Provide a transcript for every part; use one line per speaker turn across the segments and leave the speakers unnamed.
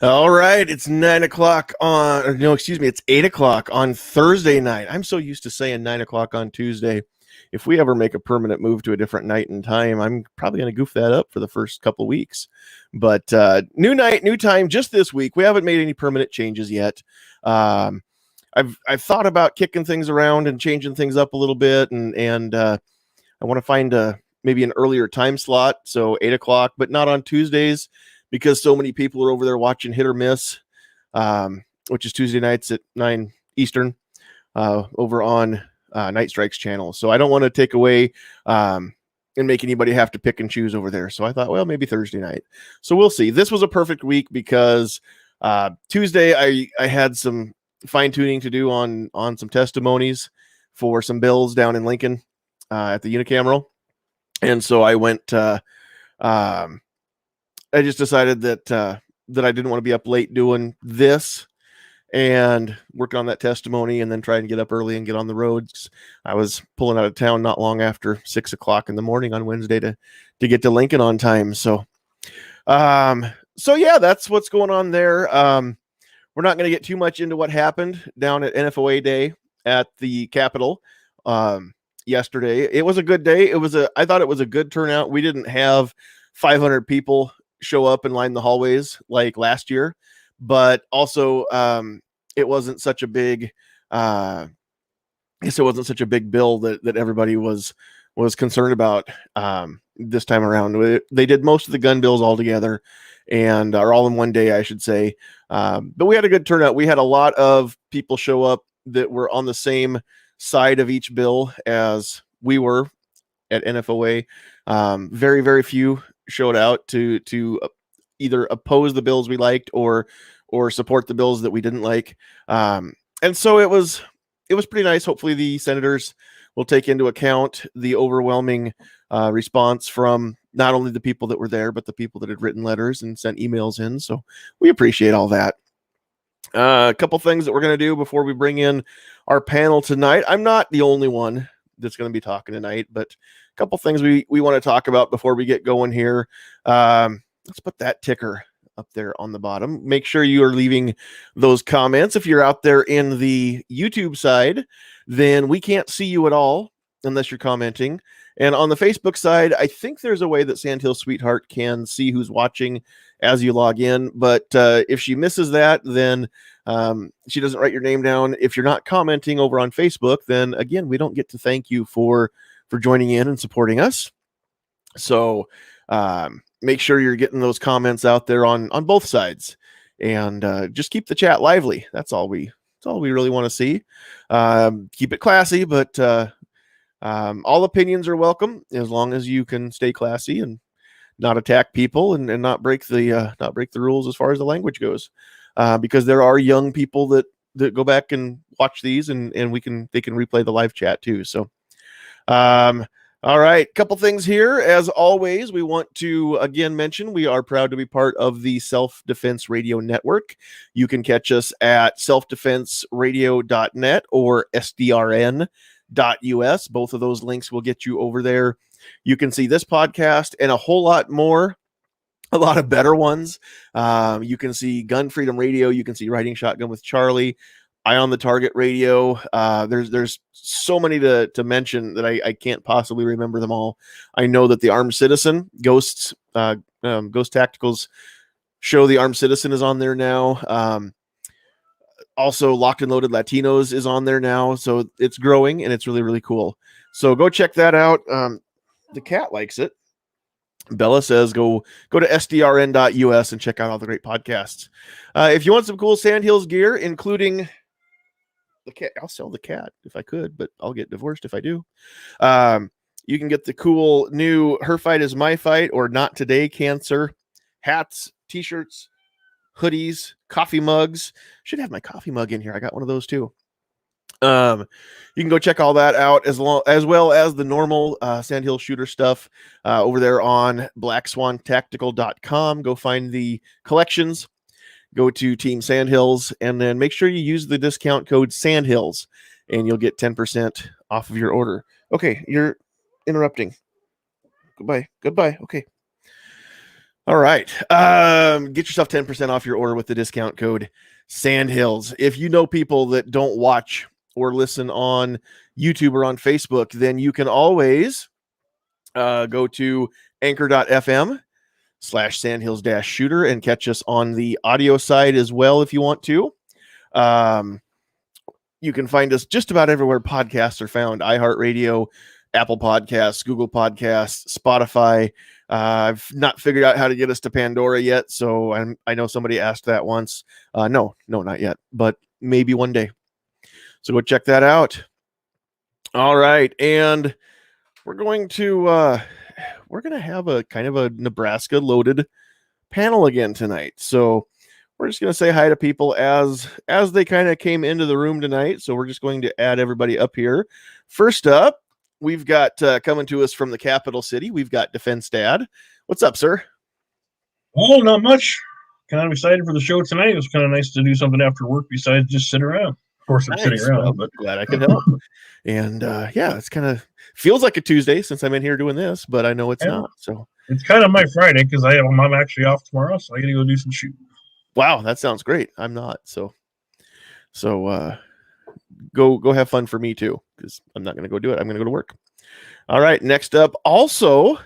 All right, it's 9 o'clock on, or no, excuse me, it's 8 o'clock on Thursday night. I'm so used to saying 9 o'clock on Tuesday. If we ever make a permanent move to a different night and time, I'm probably going to goof that up for the first couple weeks. But new night, new time, just this week. We haven't made any permanent changes yet. I've thought about kicking things around and changing things up a little bit, and I want to find maybe an earlier time slot, so 8 o'clock, but not on Tuesdays, because so many people are over there watching Hit or Miss, which is Tuesday nights at 9 Eastern, over on Night Strikes channel. So I don't want to take away and make anybody have to pick and choose over there. So I thought, well, maybe Thursday night. So we'll see. This was a perfect week because Tuesday I had some fine tuning to do on some testimonies for some bills down in Lincoln at the unicameral. And so I went, I just decided that I didn't want to be up late doing this and work on that testimony and then try and get up early and get on the roads. I was pulling out of town not long after 6 o'clock in the morning on Wednesday to get to Lincoln on time. So yeah, that's what's going on there. We're not going to get too much into what happened down at NFOA Day at the Capitol yesterday. It was a good day. I thought it was a good turnout. We didn't have 500 people show up and line the hallways like last year, but also it wasn't such a big bill that everybody was concerned about this time around. They did most of the gun bills all together and are all in one day, I should say. But we had a good turnout. We had a lot of people show up that were on the same side of each bill as we were at NFOA. Very, very few showed out to either oppose the bills we liked or support the bills that we didn't like. And so it was pretty nice. Hopefully the senators will take into account the overwhelming response from not only the people that were there, but the people that had written letters and sent emails in. So we appreciate all that. A couple things that we're going to do before we bring in our panel tonight. I'm not the only one that's going to be talking tonight, but a couple things we want to talk about before we get going here. Let's put that ticker up there on the bottom. Make sure you are leaving those comments. If you're out there in the YouTube side, then we can't see you at all unless you're commenting. And on the Facebook side, I think there's a way that Sandhills Sweetheart can see who's watching as you log in. But if she misses that, then she doesn't write your name down. If you're not commenting over on Facebook, then again, we don't get to thank you for joining in and supporting us. So make sure you're getting those comments out there on both sides, and just keep the chat lively. That's all we really want to see. Keep it classy, but all opinions are welcome as long as you can stay classy and not attack people and not break the rules as far as the language goes. Because there are young people that go back and watch these, and they can replay the live chat too. So all right, couple things here. As always, we want to again mention we are proud to be part of the Self-Defense Radio Network. You can catch us at selfdefenseradio.net or sdrn.us. Both of those links will get you over there. You can see this podcast and a whole lot more, a lot of better ones. You can see Gun Freedom Radio. You can see Riding Shotgun with Charlie, Eye on the Target Radio. There's so many to mention that I can't possibly remember them all. I know that the Armed Citizen, Ghost Tacticals show, the Armed Citizen is on there now. Also, Locked and Loaded Latinos is on there now. So it's growing and it's really, really cool. So go check that out. The cat likes it. Bella says go to sdrn.us and check out all the great podcasts. If you want some cool Sandhills gear, including the cat, I'll sell the cat if I could, but I'll get divorced if I do. You can get the cool new Her Fight is My Fight or Not Today Cancer hats, t-shirts, hoodies, coffee mugs. Should have my coffee mug in here. I got one of those too. You can go check all that out as well as the normal Sandhill shooter stuff over there on blackswantactical.com. Go find the collections. Go to Team Sandhills, and then make sure you use the discount code Sandhills, and you'll get 10% off of your order. Okay, you're interrupting. Goodbye. Okay. All right. Get yourself 10% off your order with the discount code Sandhills. If you know people that don't watch or listen on YouTube or on Facebook, then you can always go to anchor.fm/sandhills-shooter and catch us on the audio side as well if you want to. You can find us just about everywhere podcasts are found: iHeartRadio, Apple Podcasts, Google Podcasts, Spotify. I've not figured out how to get us to Pandora yet, so I know somebody asked that once. No, not yet, but maybe one day. So go check that out. All right, and we're going to have a kind of a Nebraska loaded panel again tonight. So we're just going to say hi to people as they kind of came into the room tonight. So we're just going to add everybody up here. First up, we've got coming to us from the capital city, we've got Defense Dad. What's up, sir?
Oh, not much. Kind of excited for the show tonight. It was kind of nice to do something after work besides just sit around. Of course, I'm sitting around,
well,
but
glad I could help. And yeah, it's kind of feels like a Tuesday since I'm in here doing this, but I know it's not. So
it's kind of my Friday because I'm actually off tomorrow, so I got to go do some shooting.
Wow, that sounds great. I'm not. So go have fun for me too, because I'm not going to go do it. I'm going to go to work. All right. Next up, also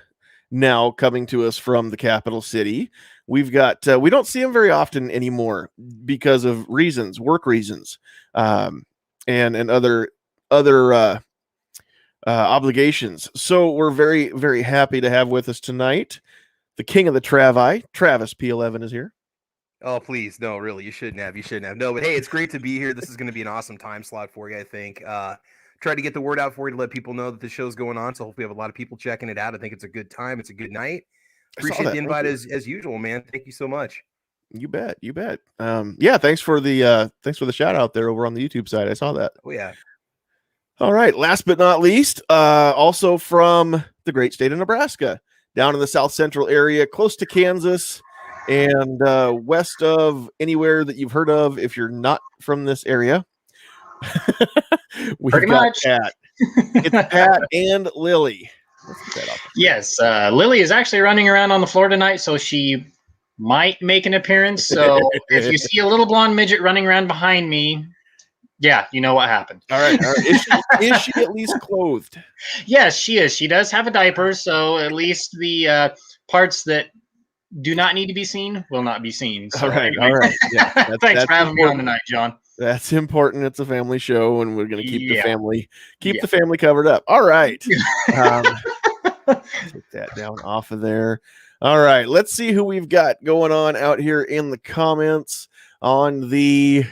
now coming to us from the capital city, we've got we don't see him very often anymore because of work reasons, and other obligations. So we're very, very happy to have with us tonight the king of the Travi, Travis P11 is here.
Oh, please. No, really. You shouldn't have. No, but hey, it's great to be here. This is going to be an awesome time slot for you, I think. Try to get the word out for you to let people know that the show's going on. So hopefully we have a lot of people checking it out. I think it's a good time. It's a good night. Appreciate the invite as usual, man. Thank you so much.
You bet. Yeah, thanks for the shout out there over on the YouTube side. I saw that.
Oh, yeah.
All right. Last but not least, also from the great state of Nebraska, down in the south central area, close to Kansas, and west of anywhere that you've heard of if you're not from this area. We've got Pat. It's Pat and Lily.
Yes, Lily is actually running around on the floor tonight, so she might make an appearance. So if you see a little blonde midget running around behind me, yeah, you know what happened.
All right. Is she at least clothed?
Yes, she is. She does have a diaper, so at least the parts that do not need to be seen will not be seen. So
all right.
Yeah, thanks for having me on tonight, John.
That's important. It's a family show, and we're going to keep the family covered up. All right. Take that down off of there. All right. Let's see who we've got going on out here in the comments on the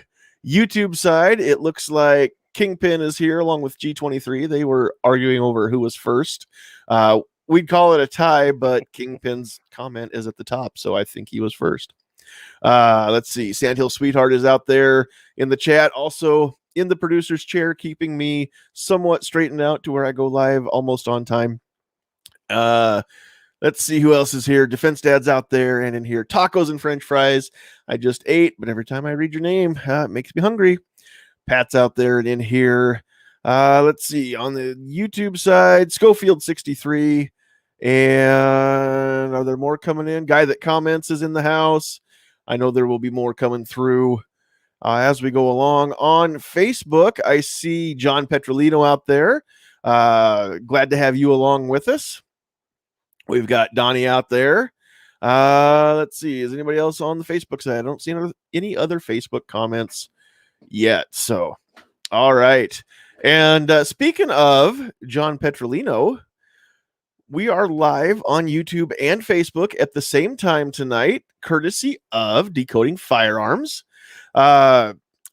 YouTube side. It looks like Kingpin is here along with G23. They were arguing over who was first. We'd call it a tie, but Kingpin's comment is at the top, so I think he was first. Let's see. Sandhill Sweetheart is out there in the chat, also in the producer's chair, keeping me somewhat straightened out to where I go live almost on time. Let's see who else is here. Defense Dad's out there and in here. Tacos and French fries. I just ate, but every time I read your name, it makes me hungry. Pat's out there and in here. Let's see. On the YouTube side, Schofield 63. And are there more coming in? Guy that comments is in the house. I know there will be more coming through as we go along. On Facebook, I see John Petrolino out there. Glad to have you along with us. We've got Donnie out there. Let's see. Is anybody else on the Facebook side? I don't see any other Facebook comments yet. So, all right. And speaking of John Petrolino, we are live on YouTube and Facebook at the same time tonight, courtesy of Decoding Firearms.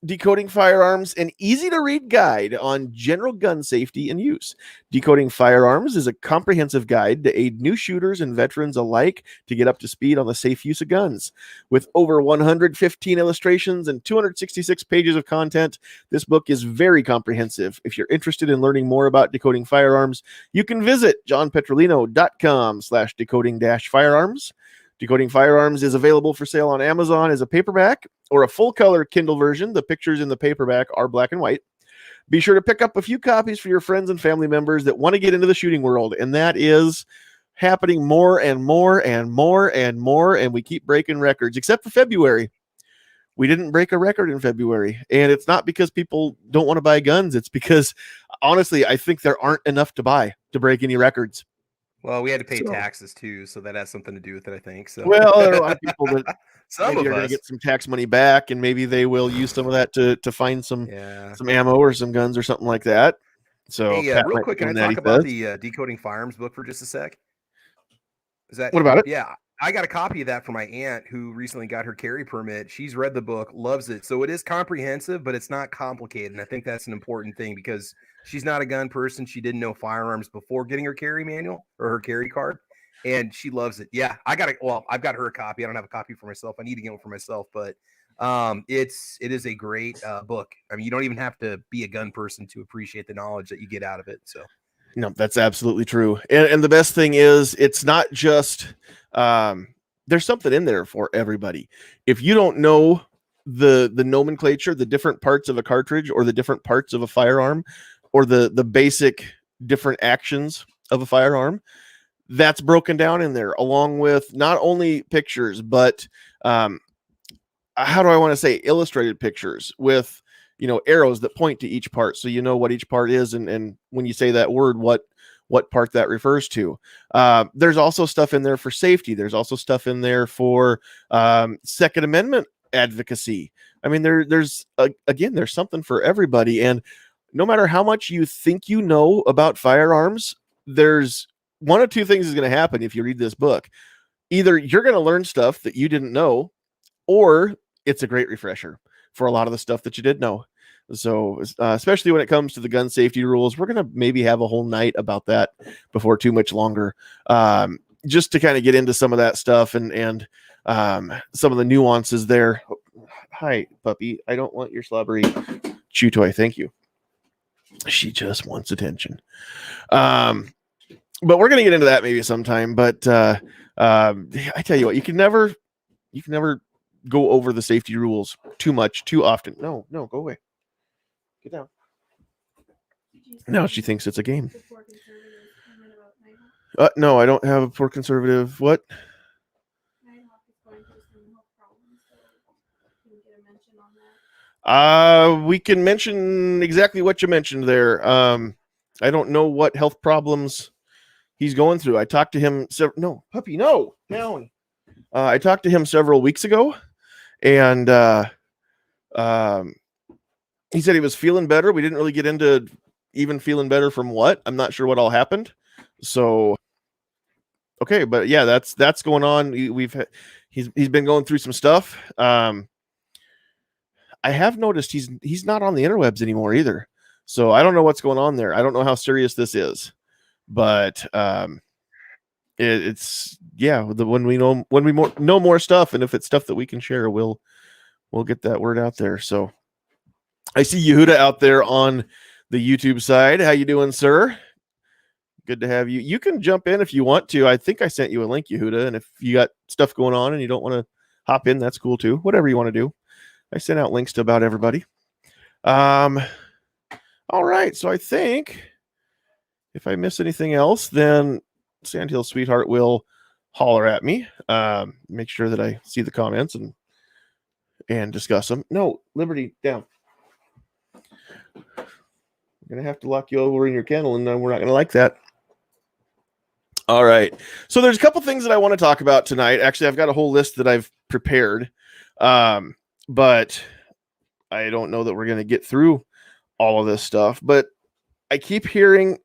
Decoding Firearms, an easy-to-read guide on general gun safety and use. Decoding Firearms is a comprehensive guide to aid new shooters and veterans alike to get up to speed on the safe use of guns. With over 115 illustrations and 266 pages of content, this book is very comprehensive. If you're interested in learning more about decoding firearms, you can visit johnpetrolino.com/decoding-firearms. Decoding Firearms is available for sale on Amazon as a paperback or a full-color Kindle version. The pictures in the paperback are black and white. Be sure to pick up a few copies for your friends and family members that want to get into the shooting world, and that is happening more and more and more and more, and we keep breaking records, except for February. We didn't break a record in February, and it's not because people don't want to buy guns. It's because, honestly, I think there aren't enough to buy to break any records.
Well, we had to pay
So-
taxes too, so that has something to do with it, I think. So,
Well, there are a lot of people that
some
maybe
of
are going
us,
to get some tax money back, and maybe they will use some of that to find some
yeah.
ammo or some guns or something like that. So,
Hey,
Pat
real
might
quick,
be
can I
doing that,
talk
he
about
says.
the Decoding Firearms book for just a sec? Is that
What about it?
Yeah, I got a copy of that for my aunt who recently got her carry permit. She's read the book, loves it. So it is comprehensive, but it's not complicated. And I think that's an important thing because she's not a gun person. She didn't know firearms before getting her carry manual or her carry card, and she loves it. Yeah, I've got her a copy. I don't have a copy for myself. I need to get one for myself, but it is a great book. I mean, you don't even have to be a gun person to appreciate the knowledge that you get out of it. So.
No, that's absolutely true. And the best thing is, it's not just there's something in there for everybody. If you don't know the nomenclature, the different parts of a cartridge, or the different parts of a firearm, or the basic different actions of a firearm, that's broken down in there, along with not only pictures, but how do I want to say, illustrated pictures with arrows that point to each part, so you know what each part is, and when you say that word, what part that refers to. There's also stuff in there for safety. There's also stuff in there for Second Amendment advocacy. I mean, there's something for everybody, and no matter how much you think you know about firearms, there's one of two things is going to happen if you read this book. Either you're going to learn stuff that you didn't know, or it's a great refresher for a lot of the stuff that you did know. So especially when it comes to the gun safety rules, we're going to maybe have a whole night about that before too much longer, just to kind of get into some of that stuff and some of the nuances there. Hi, puppy. I don't want your slobbery chew toy. Thank you. She just wants attention. But we're going to get into that maybe sometime. But I tell you what, you can never go over the safety rules too much, too often. No, go away. Get down. Now she thinks it's a game. No, I don't have a poor conservative. What? We can mention exactly what you mentioned there. I don't know what health problems he's going through. I talked to him. No, puppy, no. I talked to him several weeks ago, and he said he was feeling better. We didn't really get into even feeling better from what. I'm not sure what all happened. So, okay, but yeah, that's going on. He's been going through some stuff. I have noticed he's not on the interwebs anymore either. So I don't know what's going on there. I don't know how serious this is, but it's when we know more stuff, and if it's stuff that we can share, we'll get that word out there. So I see Yehuda out there on the YouTube side. How you doing, sir? Good to have you. You can jump in if you want to. I think I sent you a link, Yehuda, and if you got stuff going on and you don't want to hop in, that's cool too. Whatever you want to do. I sent out links to about everybody. All right, so I think if I miss anything else, then Sandhills Sweetheart will holler at me. Make sure that I see the comments and discuss them. No, Liberty, down. I'm going to have to lock you over in your kennel, and we're not going to like that. All right. So there's a couple things that I want to talk about tonight. Actually, I've got a whole list that I've prepared, but I don't know that we're going to get through all of this stuff. But I keep hearing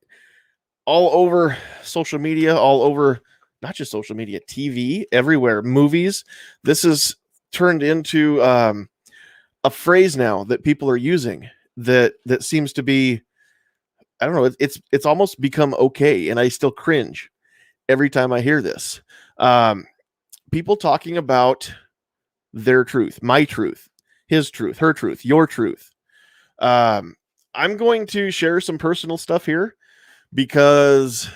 all over social media, all over not just social media, TV, everywhere, movies. This is turned into a phrase now that people are using that seems to be, I don't know, it's almost become okay, and I still cringe every time I hear this. People talking about their truth, my truth, his truth, her truth, your truth. I'm going to share some personal stuff here because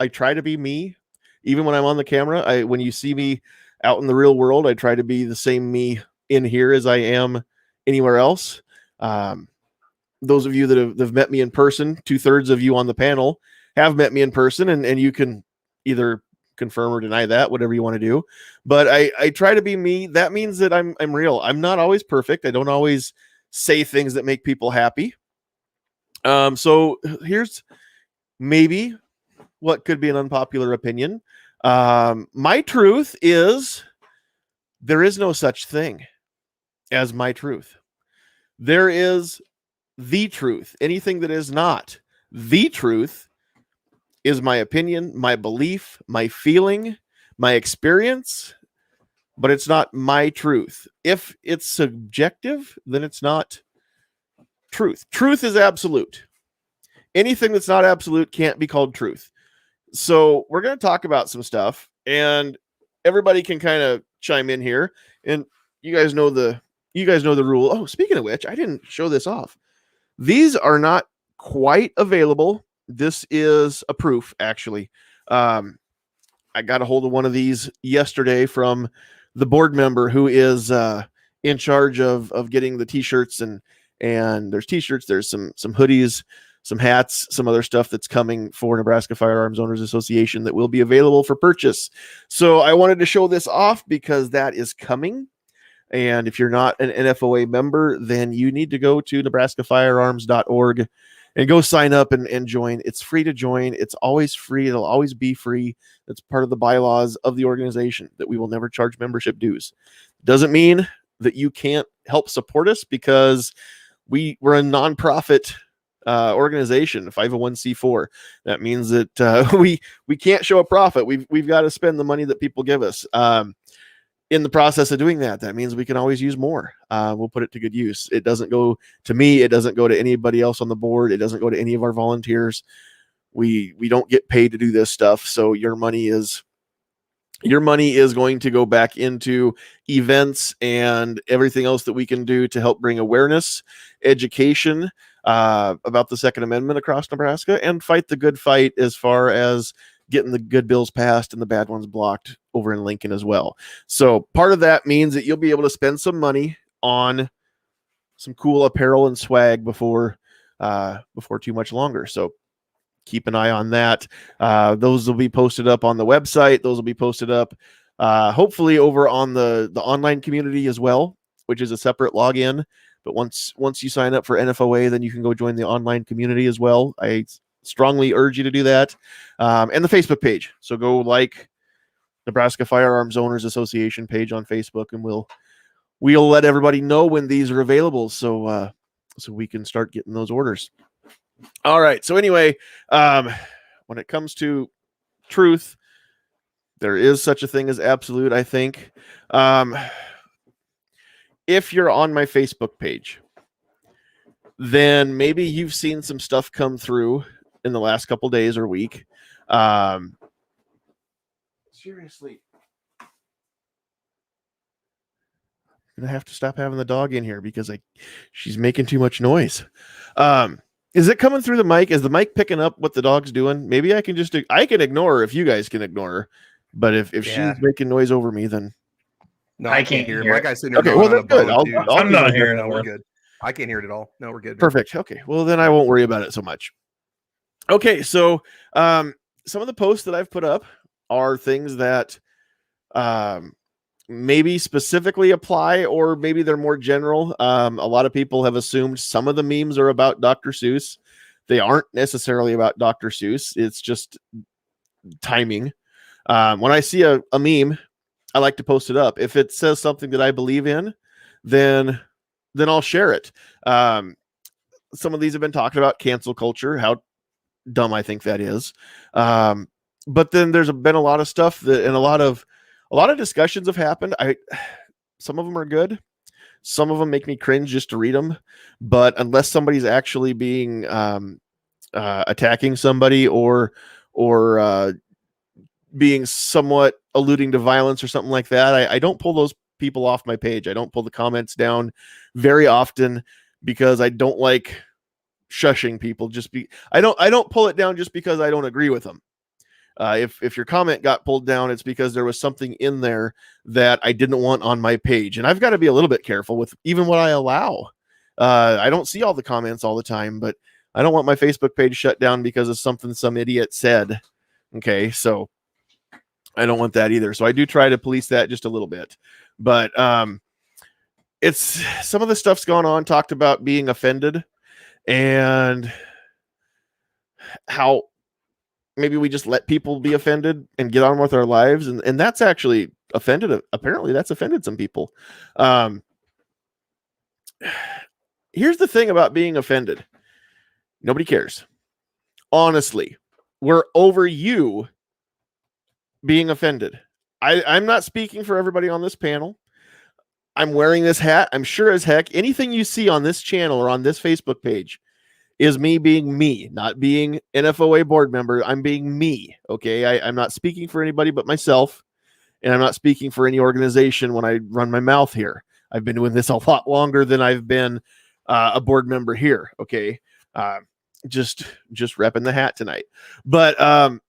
I try to be me, even when I'm on the camera. When you see me out in the real world, I try to be the same me in here as I am anywhere else. Those of you that have met me in person, 2/3 of you on the panel have met me in person, and you can either confirm or deny that, whatever you want to do. But I try to be me. That means that I'm real. I'm not always perfect. I don't always say things that make people happy. So here's maybe what could be an unpopular opinion. My truth is there is no such thing as my truth. There is the truth. Anything that is not the truth is my opinion, my belief, my feeling, my experience, but it's not my truth. If it's subjective, then it's not truth. Truth is absolute. Anything that's not absolute can't be called truth. So we're going to talk about some stuff, and everybody can kind of chime in here. And you guys know the rule. Oh, speaking of which, I didn't show this off. These are not quite available. This is a proof, actually. I got a hold of one of these yesterday from the board member who is in charge of getting the t-shirts, and there's t-shirts, there's some hoodies, some hats, some other stuff that's coming for Nebraska Firearms Owners Association that will be available for purchase. So I wanted to show this off because that is coming. And if you're not an NFOA member, then you need to go to nebraskafirearms.org and go sign up and join. It's free to join. It's always free. It'll always be free. That's part of the bylaws of the organization, that we will never charge membership dues. Doesn't mean that you can't help support us, because we're a nonprofit organization, a 501c4. That means that we can't show a profit. We've got to spend the money that people give us. In the process of doing that means we can always use more. We'll put it to good use. It doesn't go to me. It doesn't go to anybody else on the board. It doesn't go to any of our volunteers. We don't get paid to do this stuff. So your money is going to go back into events and everything else that we can do to help bring awareness, education about the Second Amendment across Nebraska, and fight the good fight as far as getting the good bills passed and the bad ones blocked over in Lincoln as well. So part of that means that you'll be able to spend some money on some cool apparel and swag before too much longer. So keep an eye on that. Those will be posted up on the website. Those will be posted up hopefully over on the online community as well, which is a separate login. But once you sign up for NFOA, then you can go join the online community as well. I strongly urge you to do that. And the Facebook page. So go like Nebraska Firearms Owners Association page on Facebook, and we'll let everybody know when these are available, so we can start getting those orders. All right. So anyway, when it comes to truth, there is such a thing as absolute, I think. If you're on my Facebook page, then maybe you've seen some stuff come through in the last couple days or week. Seriously, I'm gonna have to stop having the dog in here because she's making too much noise. Is it coming through the mic? Is the mic picking up what the dog's doing? Maybe I can ignore her if you guys can ignore her. But if she's making noise over me, then
no, I can't hear it. My guy's sitting there.
Okay, well, that's good.
I'm not hearing it.
No, we're good. I can't hear it at all. No, we're good.
Perfect. Okay. Well, then I won't worry about it so much. Okay. So some of the posts that I've put up are things that maybe specifically apply, or maybe they're more general. A lot of people have assumed some of the memes are about Dr. Seuss. They aren't necessarily about Dr. Seuss. It's just timing. When I see a meme, I like to post it up. If it says something that I believe in, then I'll share it. Some of these have been talking about cancel culture, how dumb I think that is. But then there's been a lot of stuff that, and a lot of discussions have happened. Some of them are good. Some of them make me cringe just to read them. But unless somebody's actually being attacking somebody or being somewhat alluding to violence or something like that, I don't pull those people off my page. I don't pull the comments down very often because I don't like shushing people. I don't pull it down just because I don't agree with them. If your comment got pulled down, it's because there was something in there that I didn't want on my page. And I've got to be a little bit careful with even what I allow. I don't see all the comments all the time, but I don't want my Facebook page shut down because of something some idiot said. Okay, so I don't want that either. So I do try to police that just a little bit. But it's some of the stuff's gone on, talked about being offended and how maybe we just let people be offended and get on with our lives. And that's actually offended. Apparently that's offended some people. Here's the thing about being offended. Nobody cares. Honestly, we're over you being offended. I'm not speaking for everybody on this panel. I'm wearing this hat. I'm sure as heck anything you see on this channel or on this Facebook page is me being me, not being NFOA board member. I'm being me. Okay. I'm not speaking for anybody but myself, and I'm not speaking for any organization when I run my mouth here. I've been doing this a lot longer than I've been a board member here. Okay. Just repping the hat tonight. But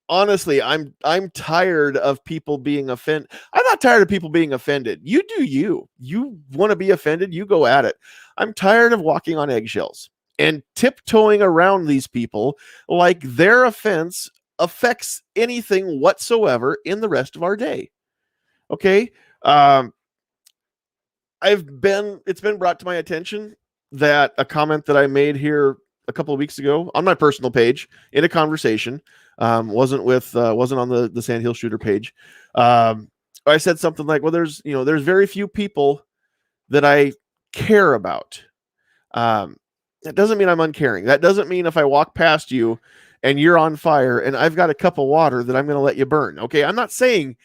honestly, I'm tired of people being offended. I'm not tired of people being offended. You do you. You want to be offended, you go at it. I'm tired of walking on eggshells and tiptoeing around these people like their offense affects anything whatsoever in the rest of our day. Okay? It's been brought to my attention that a comment that I made here a couple of weeks ago on my personal page in a conversation, wasn't on the Sandhills shooter page. I said something like, well, there's very few people that I care about. That doesn't mean I'm uncaring. That doesn't mean if I walk past you and you're on fire and I've got a cup of water that I'm going to let you burn. Okay. I'm not saying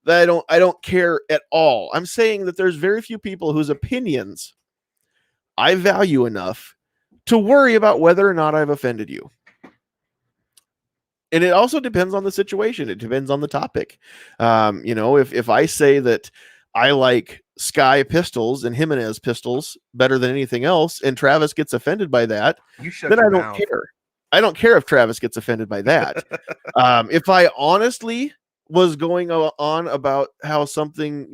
that I don't care at all. I'm saying that there's very few people whose opinions I value enough to worry about whether or not I've offended you. And it also depends on the situation. It depends on the topic. If I say that I like Sky pistols and Jimenez pistols better than anything else, and Travis gets offended by that, then I don't care. I don't care if Travis gets offended by that. If I honestly was going on about how something,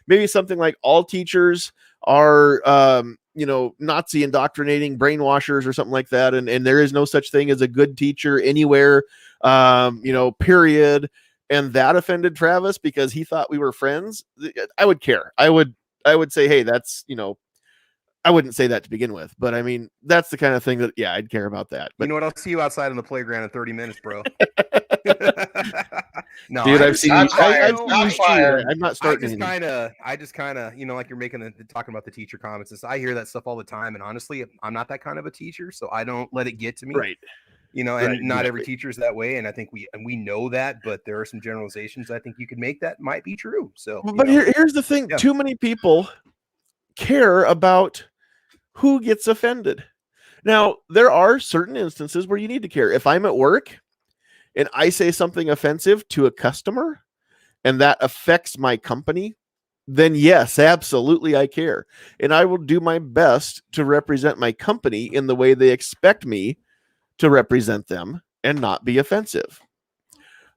maybe something like all teachers are, Nazi indoctrinating brainwashers or something like that. And there is no such thing as a good teacher anywhere, period. And that offended Travis because he thought we were friends. I would care. I would say, hey, that's, I wouldn't say that to begin with, but I mean, that's the kind of thing that, I'd care about that. But
you know what? I'll see you outside on the playground in 30 minutes, bro. No,
dude, I've seen you.
I'm
not starting.
I just kind of, like you're talking about the teacher comments. I hear that stuff all the time, and honestly, I'm not that kind of a teacher, so I don't let it get to me.
Right.
And not every teacher is that way, and I think we know that, but there are some generalizations I think you could make that might be true. So,
but here's the thing: too many people care about who gets offended. Now, there are certain instances where you need to care. If I'm at work and I say something offensive to a customer and that affects my company, then yes, absolutely I care. And I will do my best to represent my company in the way they expect me to represent them and not be offensive.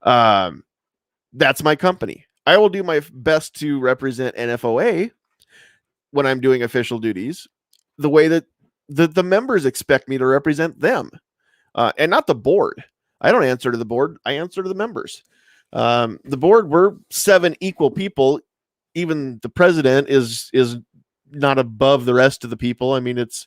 That's my company. I will do my best to represent NFOA when I'm doing official duties the way that the members expect me to represent them, and not the board. I don't answer to the board. I answer to the members. The board, we're 7 equal people. Even the president is not above the rest of the people. I mean, it's,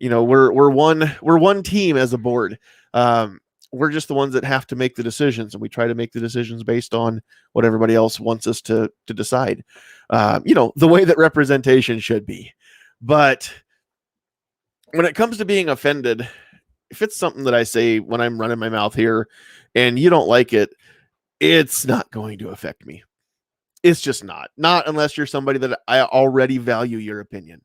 we're one team as a board. We're just the ones that have to make the decisions, and we try to make the decisions based on what everybody else wants us to decide. The way that representation should be. But when it comes to being offended, if it's something that I say when I'm running my mouth here and you don't like it, it's not going to affect me. It's just not unless you're somebody that I already value your opinion.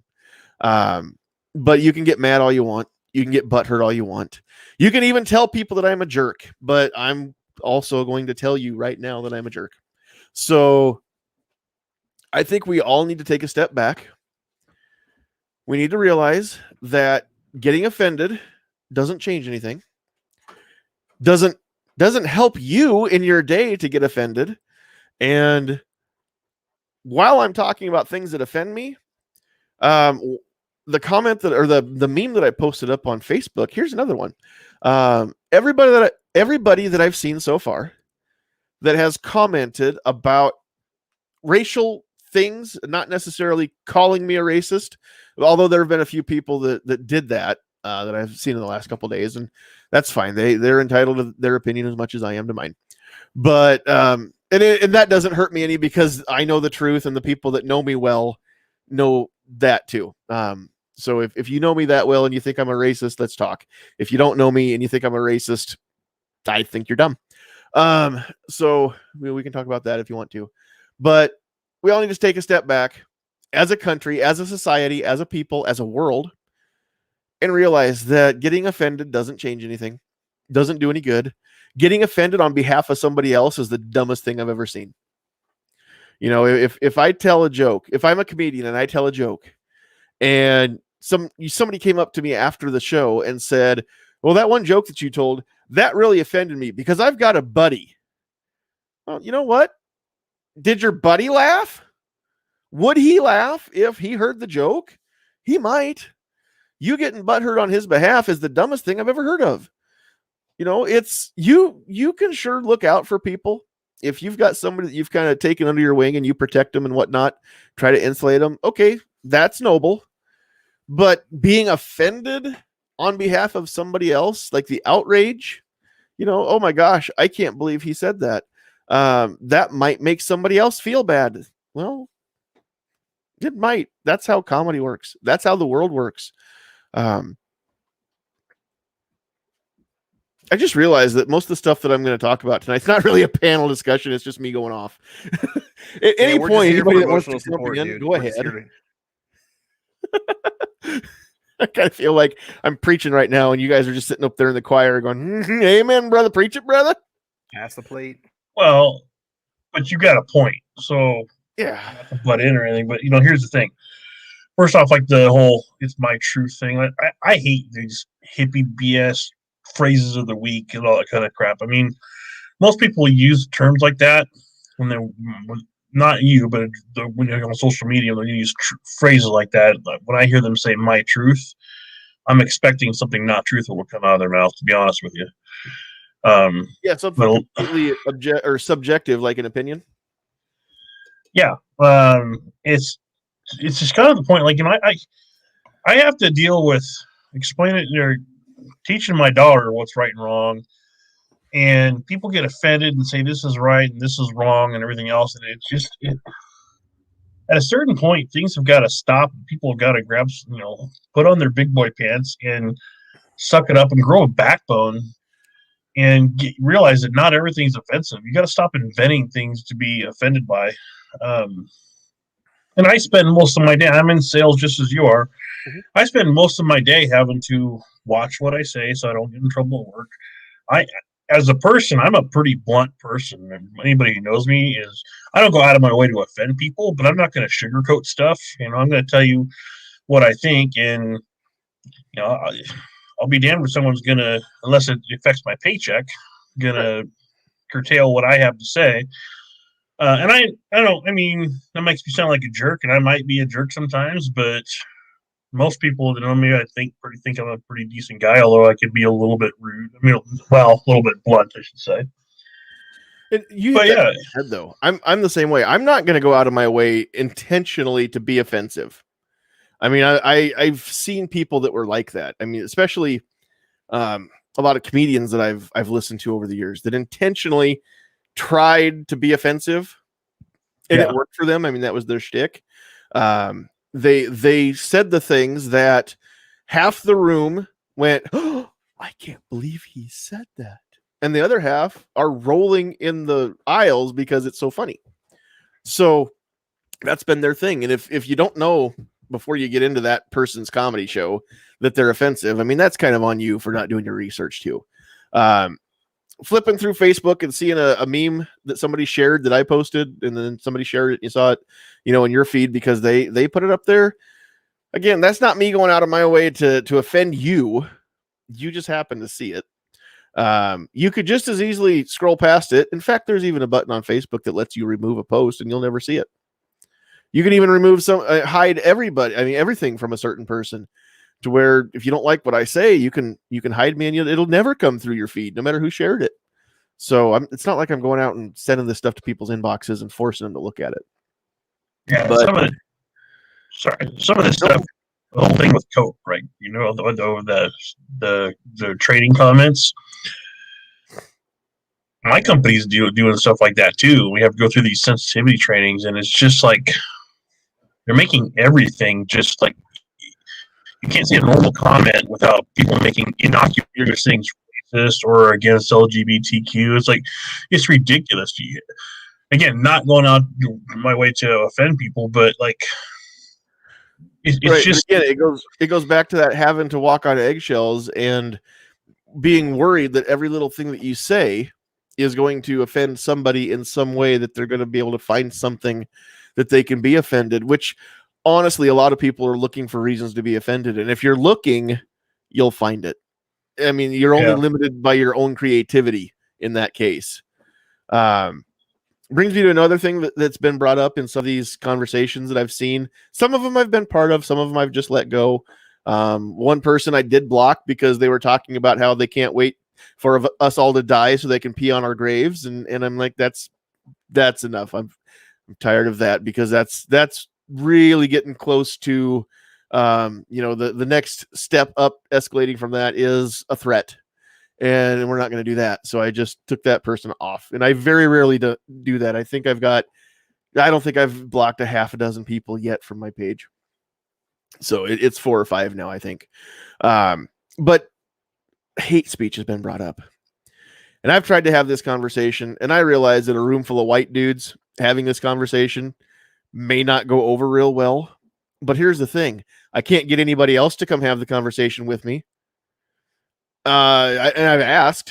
But you can get mad all you want. You can get butthurt all you want. You can even tell people that I'm a jerk, but I'm also going to tell you right now that I'm a jerk. So I think we all need to take a step back. We need to realize that getting offended doesn't change anything. Doesn't help you in your day to get offended. And while I'm talking about things that offend me, the comment that, or the meme that I posted up on Facebook, here's another one. Everybody that I've seen so far that has commented about racial things, not necessarily calling me a racist, although there have been a few people that did that that I've seen in the last couple of days, and that's fine. They're entitled to their opinion as much as I am to mine. But and that doesn't hurt me any, because I know the truth, and the people that know me well know that too. So if you know me that well and you think I'm a racist, let's talk. If you don't know me and you think I'm a racist, I think you're dumb. So we can talk about that if you want to, but we all need to take a step back as a country, as a society, as a people, as a world, and realize that getting offended doesn't change anything, doesn't do any good. Getting offended on behalf of somebody else is the dumbest thing I've ever seen. You know, if I tell a joke, if I'm a comedian and I tell a joke, and somebody came up to me after the show and said, well, that one joke that you told, that really offended me because I've got a buddy. Well, you know what? Did your buddy laugh? Would he laugh if he heard the joke? He might. You getting butthurt on his behalf is the dumbest thing I've ever heard of. You know, it's you can sure look out for people. If you've got somebody that you've kind of taken under your wing and you protect them and whatnot, try to insulate them. Okay, that's noble. But being offended on behalf of somebody else, like the outrage, you know, oh my gosh, I can't believe he said that. That might make somebody else feel bad. Well, it might. That's how comedy works. That's how the world works. I just realized that most of the stuff that I'm going to talk about tonight, it's not really a panel discussion. It's just me going off. At any point, anybody that wants to jump in, go ahead. I kind of feel like I'm preaching right now, and you guys are just sitting up there in the choir going, amen, brother. Preach it, brother.
Pass the plate.
Well, but you got a point. So,
yeah,
not to butt in or anything, but, you know, here's the thing. First off, like the whole "it's my truth" thing. I hate these hippie BS phrases of the week and all that kind of crap. I mean, most people use terms like that when they're not you, but when you're on social media, they use phrases like that. Like when I hear them say "my truth," I'm expecting something not truthful will come out of their mouth. To be honest with you,
yeah, something completely subjective, like an opinion.
Yeah, it's just kind of the point. Like, you know, I have to deal with explaining or teaching my daughter what's right and wrong, and people get offended and say this is right and this is wrong and everything else, and it's just at a certain point things have got to stop. People have got to grab, you know, put on their big boy pants and suck it up and grow a backbone and realize that not everything's offensive. You got to stop inventing things to be offended by. And I spend most of my day, I'm in sales just as you are. Mm-hmm. I spend most of my day having to watch what I say so I don't get in trouble at work. As a person, I'm a pretty blunt person. Anybody who knows me is, I don't go out of my way to offend people, but I'm not going to sugarcoat stuff. You know, I'm going to tell you what I think, and, you know, I'll be damned if someone's going to, unless it affects my paycheck, going to curtail what I have to say. And I don't, I mean, that makes me sound like a jerk, and I might be a jerk sometimes, but most people that know me, I think I'm a pretty decent guy, although I could be a little bit rude. I mean, well, a little bit blunt, I should say.
And yeah, though, I'm the same way. I'm not going to go out of my way intentionally to be offensive. I mean, I've seen people that were like that. I mean, especially a lot of comedians that I've listened to over the years that intentionally tried to be offensive, and it worked for them. I mean, that was their shtick. They said the things that half the room went, "Oh, I can't believe he said that," and the other half are rolling in the aisles because it's so funny. So that's been their thing. And if you don't know before you get into that person's comedy show that they're offensive, I mean, that's kind of on you for not doing your research too. Flipping through Facebook and seeing a meme that somebody shared that I posted, and then somebody shared it and you saw it, you know, in your feed because they put it up there. Again, that's not me going out of my way to offend you. You just happen to see it. You could just as easily scroll past it. In fact, there's even a button on Facebook that lets you remove a post and you'll never see it. You can even remove hide everybody. I mean, everything from a certain person, to where if you don't like what I say, you can hide me and it'll never come through your feed, no matter who shared it. So it's not like I'm going out and sending this stuff to people's inboxes and forcing them to look at it.
Yeah,
But
some of this stuff, the whole thing with Coke, right? You know, the trading comments. My company's doing stuff like that too. We have to go through these sensitivity trainings, and it's just like they're making everything just like you can't say a normal comment without people making innocuous things racist or against LGBTQ. It's like it's ridiculous. Again, not going out my way to offend people, but like it's
right,
just
again, it goes back to that having to walk on eggshells and being worried that every little thing that you say is going to offend somebody in some way, that they're going to be able to find something that they can be offended, which honestly, a lot of people are looking for reasons to be offended. And if you're looking, you'll find it. I mean, you're only limited by your own creativity in that case. Brings me to another thing that's been brought up in some of these conversations that I've seen. Some of them I've been part of, some of them I've just let go. One person I did block because they were talking about how they can't wait for us all to die so they can pee on our graves. And I'm like, that's enough. I'm tired of that, because that's really getting close to, the next step up escalating from that is a threat. And we're not going to do that. So I just took that person off. And I very rarely do that. I don't think I've blocked a half a dozen people yet from my page. So it's 4 or 5 now, I think. But hate speech has been brought up. And I've tried to have this conversation, and I realize that a room full of white dudes having this conversation may not go over real well. But here's the thing. I can't get anybody else to come have the conversation with me. I've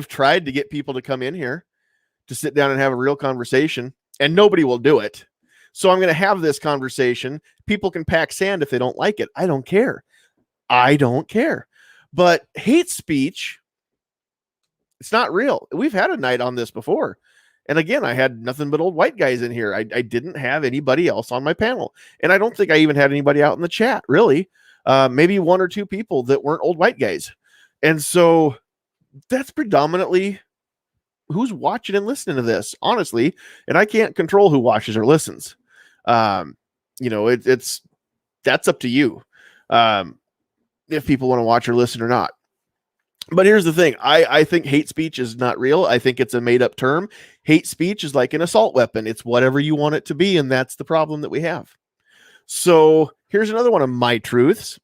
tried to get people to come in here to sit down and have a real conversation, and nobody will do it. So I'm going to have this conversation. People can pack sand if they don't like it. I don't care. But hate speech, it's not real. We've had a night on this before. And again, I had nothing but old white guys in here. I didn't have anybody else on my panel. And I don't think I even had anybody out in the chat, really. Maybe 1 or 2 people that weren't old white guys. And so that's predominantly who's watching and listening to this, honestly. And I can't control who watches or listens. It's that's up to you. If people want to watch or listen or not. But here's the thing. I think hate speech is not real. I think it's a made up term. Hate speech is like an assault weapon. It's whatever you want it to be. And that's the problem that we have. So here's another one of my truths.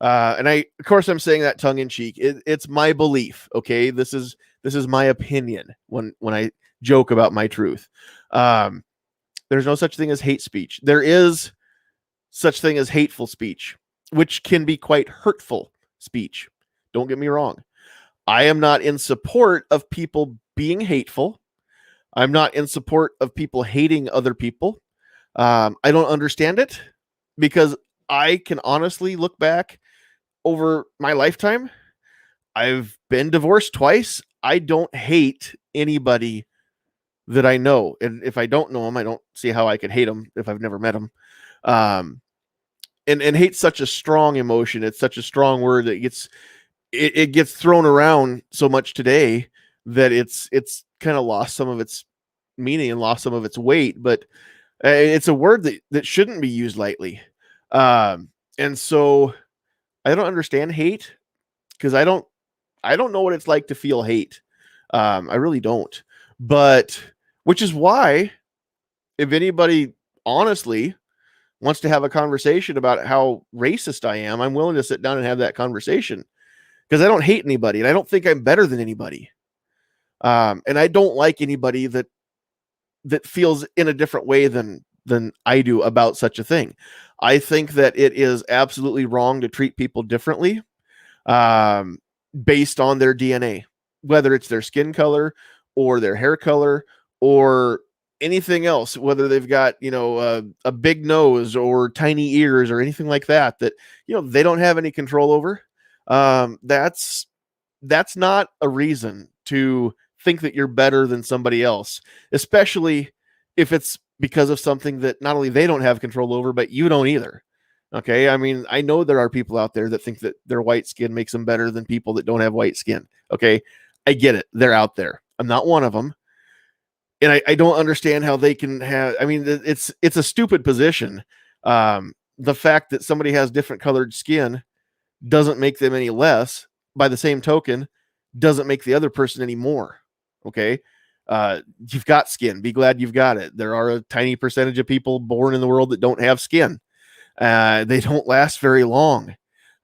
And of course, I'm saying that tongue in cheek. It's my belief. Okay. This is my opinion when I joke about my truth. There's no such thing as hate speech. There is such thing as hateful speech, which can be quite hurtful speech. Don't get me wrong. I am not in support of people being hateful. I'm not in support of people hating other people. I don't understand it, because I can honestly look back over my lifetime. I've been divorced twice. I don't hate anybody that I know. And if I don't know them, I don't see how I could hate them if I've never met them. And hate's such a strong emotion. It's such a strong word that it gets thrown around so much today that it's kind of lost some of its meaning and lost some of its weight. But it's a word that shouldn't be used lightly. And so I don't understand hate, because I don't know what it's like to feel hate. I really don't. But which is why, if anybody honestly wants to have a conversation about how racist I am, I'm willing to sit down and have that conversation, because I don't hate anybody, and I don't think I'm better than anybody. And I don't like anybody that feels in a different way than I do about such a thing. I think that it is absolutely wrong to treat people differently based on their DNA, whether it's their skin color or their hair color or anything else, whether they've got, a big nose or tiny ears or anything like that they don't have any control over. That's not a reason to think that you're better than somebody else, especially if it's because of something that not only they don't have control over, but you don't either. Okay. I mean, I know there are people out there that think that their white skin makes them better than people that don't have white skin. Okay. I get it. They're out there. I'm not one of them. And I don't understand how they can have, I mean, it's a stupid position. The fact that somebody has different colored skin doesn't make them any less. By the same token, doesn't make the other person any more. Okay. You've got skin. Be glad you've got it. There are a tiny percentage of people born in the world that don't have skin. They don't last very long.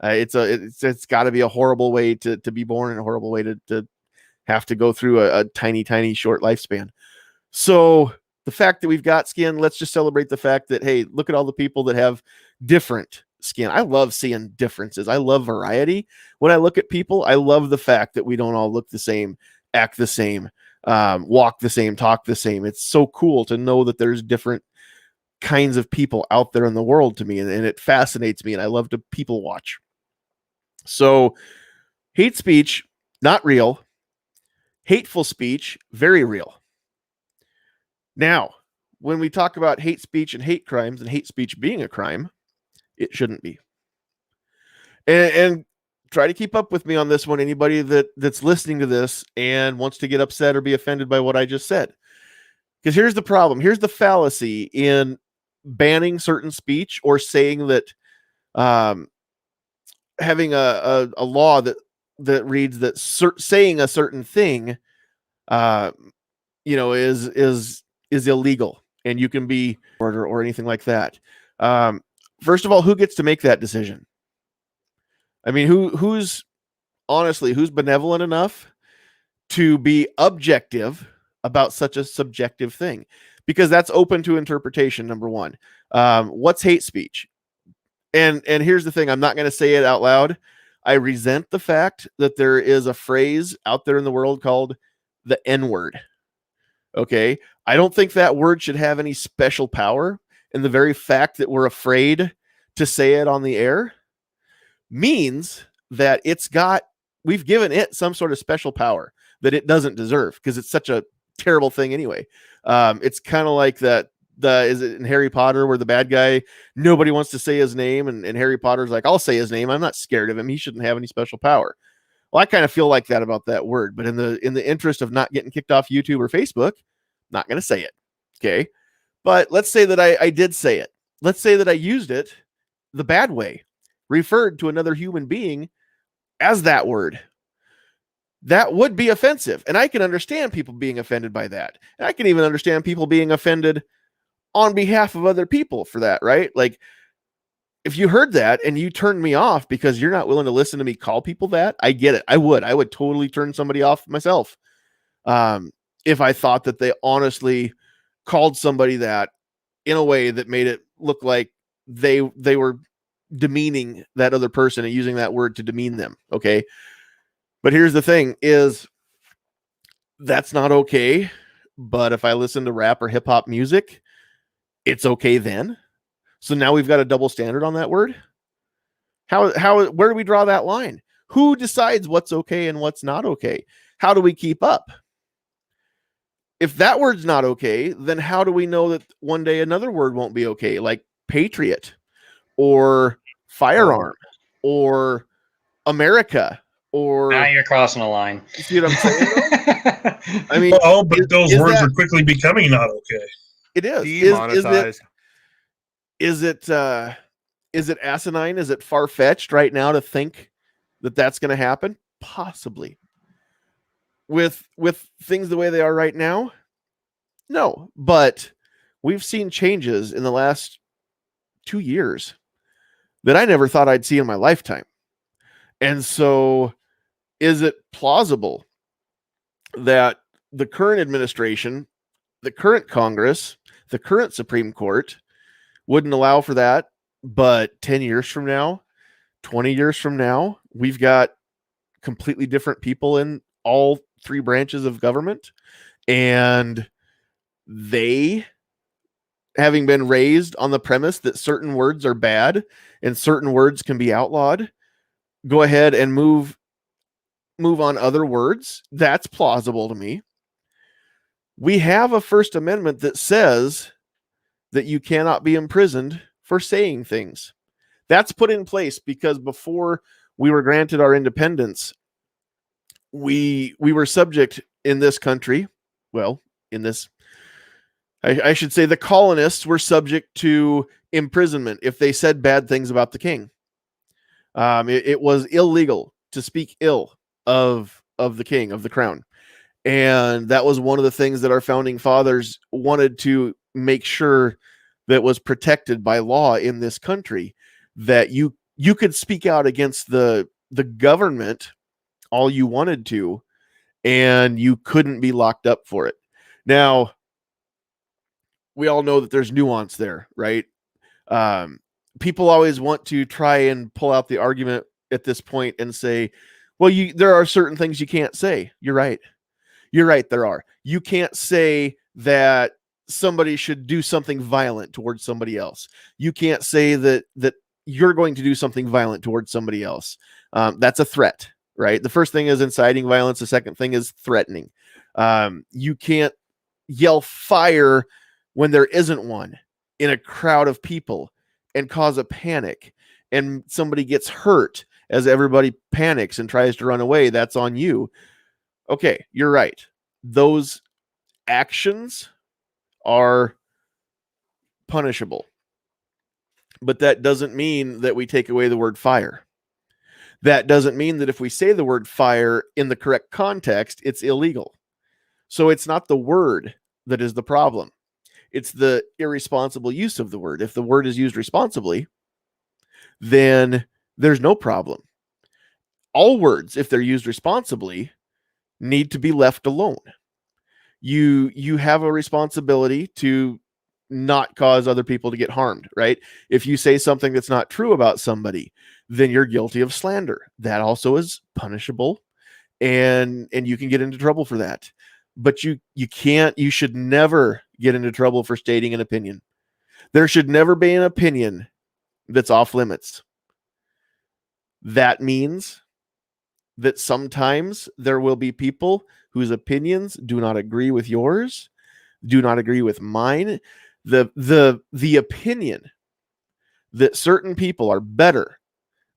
It's got to be a horrible way to be born and a horrible way to have to go through a tiny short lifespan. So the fact that we've got skin, let's just celebrate the fact that, hey, look at all the people that have different skin. I love seeing differences. I love variety. When I look at people, I love the fact that we don't all look the same, act the same, walk the same, talk the same. It's so cool to know that there's different kinds of people out there in the world to me, and it fascinates me, and I love to people watch. So hate speech, not real. Hateful speech, very real. Now, when we talk about hate speech and hate crimes and hate speech being a crime, it shouldn't be. And try to keep up with me on this one, anybody that's listening to this and wants to get upset or be offended by what I just said. Because here's the problem. Here's the fallacy in banning certain speech or saying that having a law that reads that saying a certain thing is illegal and you can be order or anything like that. First of all, who gets to make that decision? I mean, who's benevolent enough to be objective about such a subjective thing? Because that's open to interpretation, number one. What's hate speech? And here's the thing, I'm not going to say it out loud. I resent the fact that there is a phrase out there in the world called the N-word. Okay. I don't think that word should have any special power. And the very fact that we're afraid to say it on the air means that we've given it some sort of special power that it doesn't deserve because it's such a terrible thing anyway. It's kind of like that. Is it in Harry Potter where the bad guy, nobody wants to say his name, and Harry Potter's like, I'll say his name. I'm not scared of him. He shouldn't have any special power. Well, I kind of feel like that about that word, but in the interest of not getting kicked off YouTube or Facebook, not going to say it. Okay. But let's say that I did say it. Let's say that I used it the bad way, referred to another human being as that word. That would be offensive. And I can understand people being offended by that. And I can even understand people being offended on behalf of other people for that, right? Like, if you heard that and you turned me off because you're not willing to listen to me call people that, I get it. I would totally turn somebody off myself. If I thought that they honestly called somebody that in a way that made it look like they were demeaning that other person and using that word to demean them. Okay. But here's the thing is that's not okay. But if I listen to rap or hip hop music, it's okay then. So now we've got a double standard on that word. Where do we draw that line? Who decides what's okay and what's not okay? How do we keep up? If that word's not okay, then how do we know that one day another word won't be okay? Like patriot or firearm or America or...
Now you're crossing a line.
You see what I'm saying? I mean...
Oh, but those words are quickly becoming not okay.
It is.
Demonetized.
Is it asinine? Is it far-fetched right now to think that that's going to happen? Possibly. With things the way they are right now? No. But we've seen changes in the last 2 years that I never thought I'd see in my lifetime. And so is it plausible that the current administration, the current Congress, the current Supreme Court wouldn't allow for that, but 10 years from now, 20 years from now, we've got completely different people in all three branches of government, and they, having been raised on the premise that certain words are bad and certain words can be outlawed, go ahead and move on other words. That's plausible to me. We have a First Amendment that says that you cannot be imprisoned for saying things. That's put in place because before we were granted our independence, we were subject in this country, well, in this, I should say the colonists were subject to imprisonment if they said bad things about the king. It was illegal to speak ill of the king, of the crown. And that was one of the things that our founding fathers wanted to make sure that was protected by law in this country, that you could speak out against the government all you wanted to, and you couldn't be locked up for it. Now, we all know that there's nuance there, right? People always want to try and pull out the argument at this point and say, well, there are certain things you can't say. You're right. There are. You can't say that somebody should do something violent towards somebody else. You can't say that you're going to do something violent towards somebody else. That's a threat, right? The first thing is inciting violence. The second thing is threatening. You can't yell fire when there isn't one in a crowd of people and cause a panic, and somebody gets hurt as everybody panics and tries to run away. That's on you. Okay, you're right. Those actions are punishable. But that doesn't mean that we take away the word fire. That doesn't mean that if we say the word fire in the correct context, it's illegal. So it's not the word that is the problem. It's the irresponsible use of the word. If the word is used responsibly, then there's no problem. All words, if they're used responsibly, need to be left alone. You have a responsibility to not cause other people to get harmed, right? If you say something that's not true about somebody, then you're guilty of slander. That also is punishable, and you can get into trouble for that. But you should never get into trouble for stating an opinion. There should never be an opinion that's off limits. That means that sometimes there will be people whose opinions do not agree with yours, do not agree with mine. The opinion that certain people are better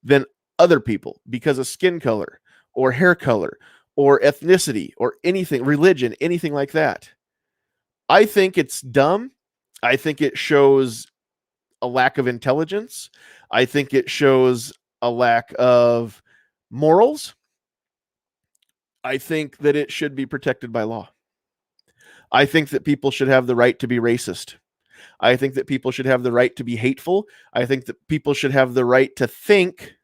than other people because of skin color or hair color or ethnicity or anything, religion, anything like that, I think it's dumb. I think it shows a lack of intelligence. I think it shows a lack of morals. I think that it should be protected by law. I think that people should have the right to be racist. I think that people should have the right to be hateful. I think that people should have the right to think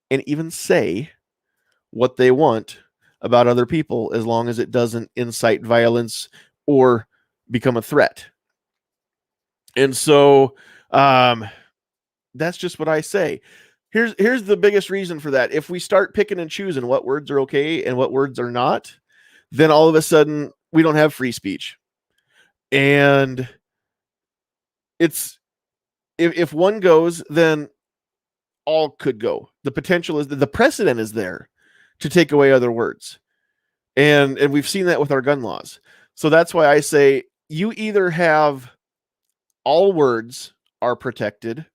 and even say what they want about other people, as long as it doesn't incite violence or become a threat. And so that's just what I say. Here's the biggest reason for that. If we start picking and choosing what words are okay and what words are not, then all of a sudden we don't have free speech. And it's if one goes, then all could go. The potential is the precedent is there to take away other words. And we've seen that with our gun laws. So that's why I say you either have all words are protected,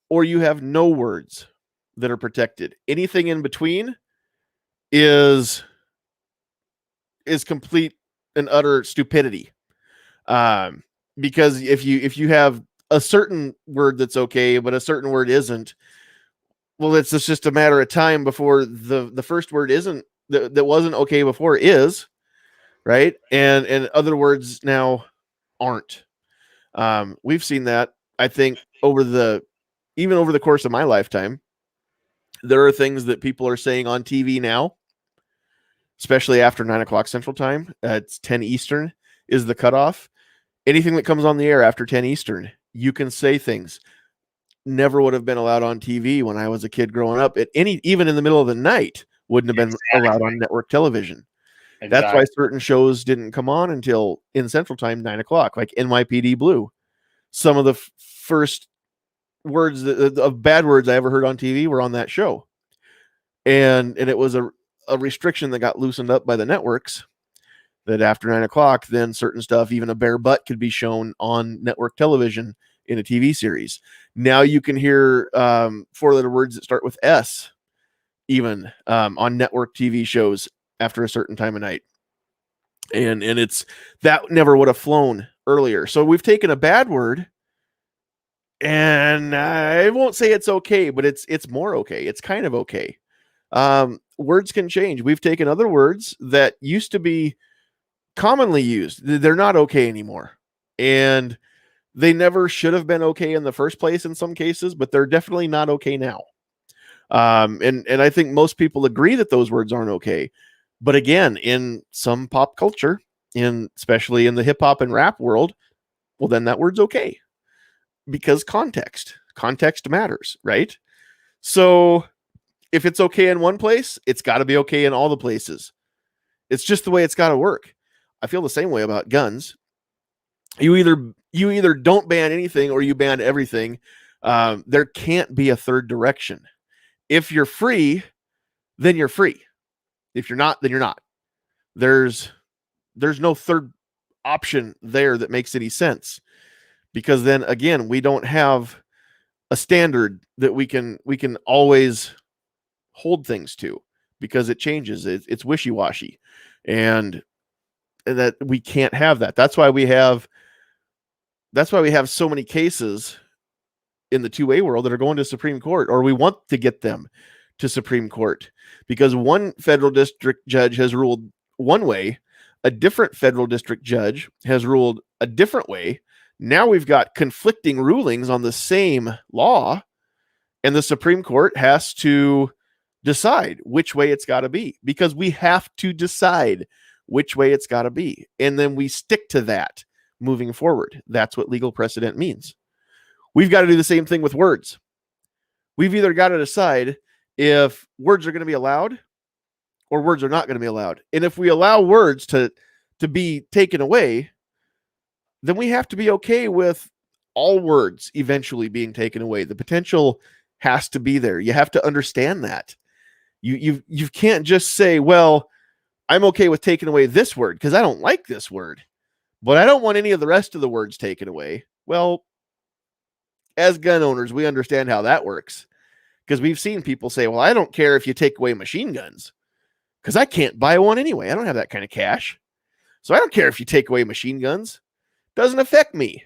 or you have no words that are protected. Anything in between is complete and utter stupidity. Because if you have a certain word that's okay, but a certain word isn't, well, it's just a matter of time before the first word isn't that wasn't okay before is, right? And other words now aren't. We've seen that, I think, over the course of my lifetime. There are things that people are saying on TV now, especially after 9:00 Central Time. It's 10 Eastern is the cutoff. Anything that comes on the air after 10 Eastern, you can say things never would have been allowed on TV when I was a kid growing up. Even in the middle of the night, wouldn't have been allowed on network television. Exactly. That's why certain shows didn't come on until in Central Time, 9:00, like NYPD Blue. Some of the first words of bad words I ever heard on TV were on that show. And it was a restriction that got loosened up by the networks, that after 9:00, then certain stuff, even a bare butt, could be shown on network television in a TV series. Now you can hear 4-letter words that start with S, even on network TV shows after a certain time of night. And it's that never would have flown earlier. So we've taken a bad word, and I won't say it's okay, but it's more okay. It's kind of okay. Words can change. We've taken other words that used to be commonly used. They're not okay anymore. And they never should have been okay in the first place in some cases, but they're definitely not okay now. And I think most people agree that those words aren't okay. But again, in some pop culture, especially in the hip hop and rap world, well, then that word's okay because context matters, right? So if it's okay in one place, it's got to be okay in all the places. It's just the way it's got to work. I feel the same way about guns. You either don't ban anything or you ban everything. There can't be a third direction. If you're free, then you're free. If you're not, then you're not. There's no third option there that makes any sense, because then again, we don't have a standard that we can always hold things to, because it changes. It's wishy-washy, and that we can't have that. That's why we have so many cases in the 2A world that are going to Supreme Court, or we want to get them to Supreme Court, because one federal district judge has ruled one way, a different federal district judge has ruled a different way. Now we've got conflicting rulings on the same law, and the Supreme Court has to decide which way it's got to be, because we have to decide which way it's got to be. And then we stick to that moving forward. That's what legal precedent means. We've got to do the same thing with words. We've either got to decide if words are going to be allowed or words are not going to be allowed. And if we allow words to be taken away, then we have to be okay with all words eventually being taken away. The potential has to be there. You have to understand that. You can't just say, well, I'm okay with taking away this word because I don't like this word, but I don't want any of the rest of the words taken away. Well, as gun owners, we understand how that works, because we've seen people say, well, I don't care if you take away machine guns because I can't buy one anyway. I don't have that kind of cash. So I don't care if you take away machine guns. Doesn't affect me.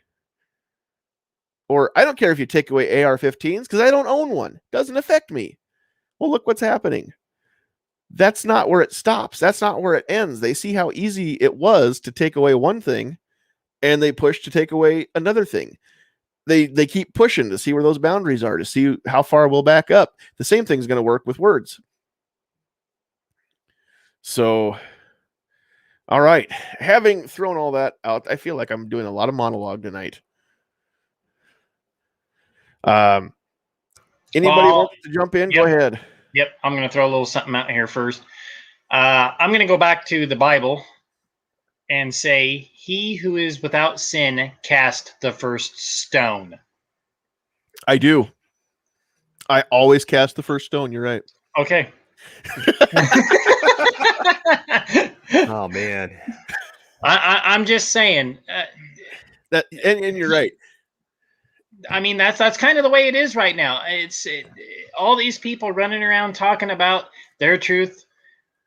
Or I don't care if you take away AR-15s because I don't own one. Doesn't affect me. Well, look what's happening. That's not where it stops. That's not where it ends. They see how easy it was to take away one thing, and they push to take away another thing. They keep pushing to see where those boundaries are, to see how far we'll back up. The same thing's going to work with words. So, all right. Having thrown all that out, I feel like I'm doing a lot of monologue tonight. Anybody wants to jump in?
Yep.
Go ahead.
Yep, I'm going to throw a little something out here first. I'm going to go back to the Bible and say, he who is without sin cast the first stone.
I do. I always cast the first stone. You're right.
Okay.
Oh, man.
I'm just saying.
And you're right.
I mean, that's kind of the way it is right now. All these people running around talking about their truth,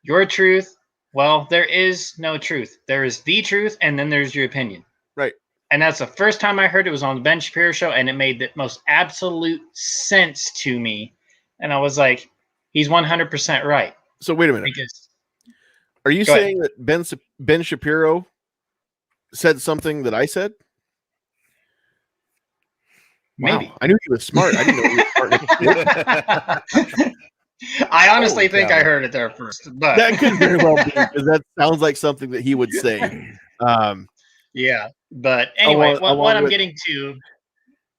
your truth. Well, there is no truth. There is the truth, and then there's your opinion.
Right.
And that's the first time I heard it was on the Ben Shapiro show, and it made the most absolute sense to me. And I was like, he's 100% right.
So wait a minute.
Because,
are you saying that Ben Shapiro said something that I said?
Maybe.
Wow. I knew he was smart. I didn't know he was smart.
I honestly think I heard it there first. But
that could very well be, because that sounds like something that he would say.
Yeah. But anyway, what I'm getting to...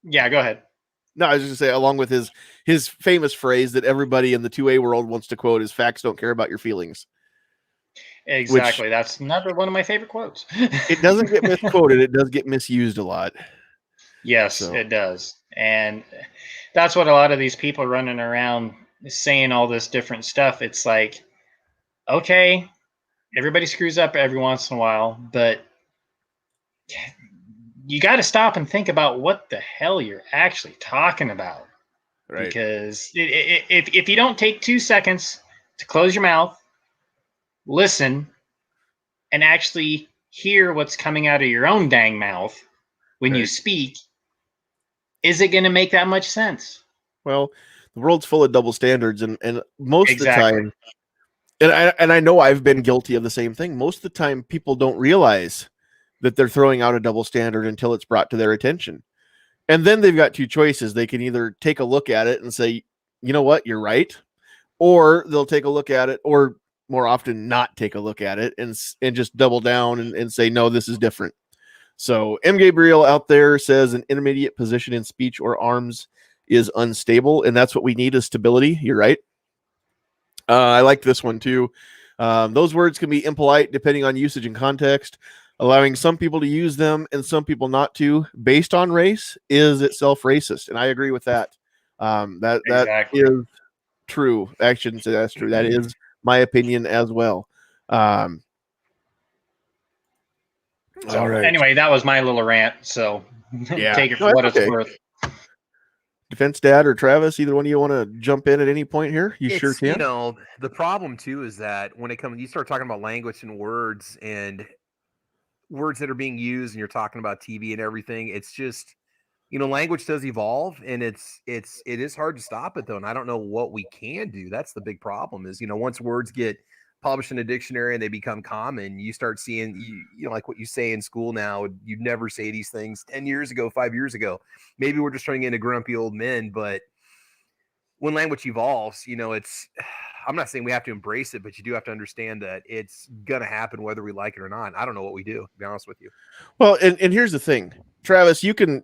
Yeah, go ahead.
No, I was just going to say, along with his famous phrase that everybody in the 2A world wants to quote is, facts don't care about your feelings.
Exactly. That's another one of my favorite quotes.
It doesn't get misquoted. It does get misused a lot.
Yes, it does. And that's what a lot of these people running around saying all this different stuff. It's like, okay, everybody screws up every once in a while, but you got to stop and think about what the hell you're actually talking about. Right. Because if you don't take 2 seconds to close your mouth listen and actually hear what's coming out of your own dang mouth when you
Right.
speak, is it going to make that much sense?
Well, the world's full of double standards, and most of the
Exactly.
time, and I know I've been guilty of the same thing. Most of the time, people don't realize that they're throwing out a double standard until it's brought to their attention. And then they've got two choices. They can either take a look at it and say, you know what, you're right. Or they'll take a look at it, or more often not take a look at it and just double down and say, no, this is different. So M. Gabriel out there says an intermediate position in speech or arms is unstable. And that's what we need is stability. You're right. I like this one too. Those words can be impolite depending on usage and context. Allowing some people to use them and some people not to, based on race, is itself racist, and I agree with that. That
Exactly.
is true. I shouldn't say that's true. That is my opinion as well.
So
All right.
anyway, that was my little rant. So
Yeah.
take it
No,
for what
that's
it's
okay.
worth.
Defense Dad or Travis, either one of you want to jump in at any point here? You sure
It's,
can.
the problem too is that when it comes, you start talking about language and words that are being used, and you're talking about TV and everything. It's just, language does evolve, and it is hard to stop it though. And I don't know what we can do. That's the big problem is, once words get published in a dictionary and they become common, you start seeing, like what you say in school now, you'd never say these things 10 years ago, 5 years ago. Maybe we're just turning into grumpy old men, but when language evolves, it's, I'm not saying we have to embrace it, but you do have to understand that it's going to happen whether we like it or not. I don't know what we do, to be honest with you.
Well, and here's the thing, Travis, you can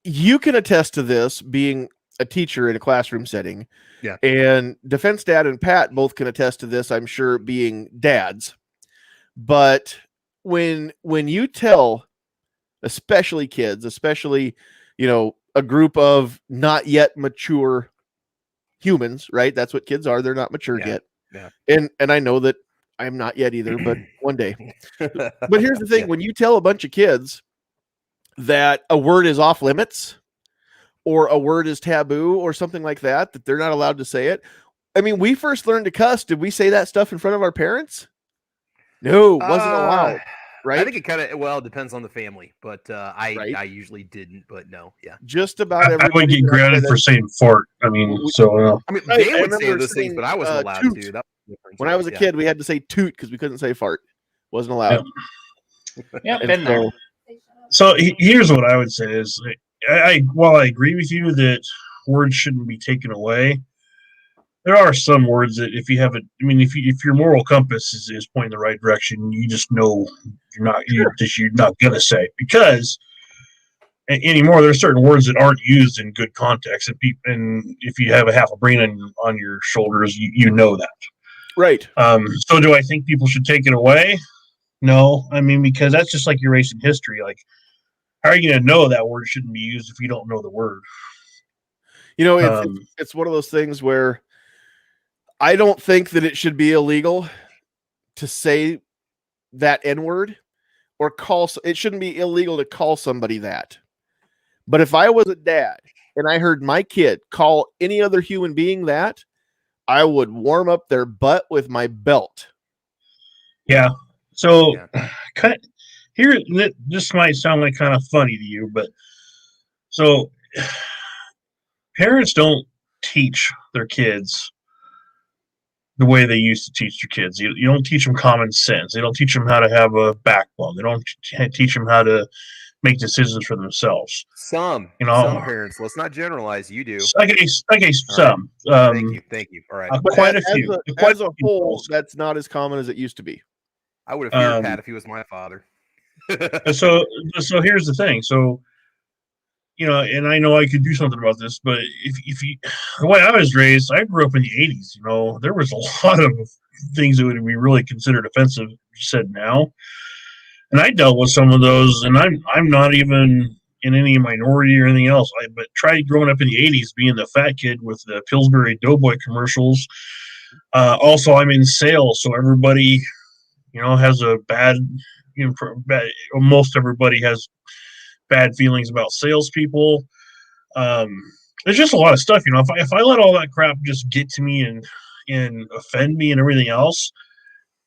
attest to this being a teacher in a classroom setting.
Yeah.
And Defense Dad and Pat both can attest to this, I'm sure, being dads. But when you tell, especially kids, especially, a group of not yet mature humans, right? That's what kids are. They're not mature yet.
Yeah.
And I know that I'm not yet either, but one day. But here's the thing. When you tell a bunch of kids that a word is off limits or a word is taboo or something like that they're not allowed to say it. I mean, we first learned to cuss. Did we say that stuff in front of our parents? No, wasn't allowed. Right.
I think it kind of, it depends on the family, but
Right.
I usually didn't, but no. Yeah.
Just about
I
everybody.
would get grounded for saying fart. I mean, so
I mean,
Right,
they
I
would say
remember
those things,
saying,
but I wasn't allowed
toot.
to. That was different.
When I was a kid, we had to say toot because we couldn't say fart. Wasn't allowed.
Yep,
And
been there.
So here's what I would say is, while I agree with you that words shouldn't be taken away, there are some words that if you have it, I mean, if your moral compass is pointing the right direction, you just know you're not gonna say, because anymore there's certain words that aren't used in good context, and if you have a half a brain on your shoulders, you know that.
Right.
So do I think people should take it away? No, I mean, because that's just like erasing history. Like, how are you going to know that word shouldn't be used if you don't know the word?
It's one of those things where I don't think that it should be illegal to say that N-word or it shouldn't be illegal to call somebody that. But if I was a dad and I heard my kid call any other human being that, I would warm up their butt with my belt.
Yeah. So kind of, here, this might sound like kind of funny to you, but so parents don't teach their kids the way they used to teach their kids. You don't teach them common sense. They don't teach them how to have a backbone. They don't teach them how to make decisions for themselves.
Some parents. Let's not generalize. You do.
Okay, some.
Right. Thank you. All right.
Quite a few.
As a whole, that's not as common as it used to be.
I would have feared Pat if he was my father.
So here's the thing. So, and I know I could do something about this, but if you, the way I was raised, I grew up in the 80s. There was a lot of things that would be really considered offensive said now, and I dealt with some of those. And I'm not even in any minority or anything else. But tried growing up in the 80s, being the fat kid with the Pillsbury Doughboy commercials. Also, I'm in sales, so everybody, has a bad. Most everybody has bad feelings about salespeople. There's just a lot of stuff, if I let all that crap just get to me and offend me and everything else,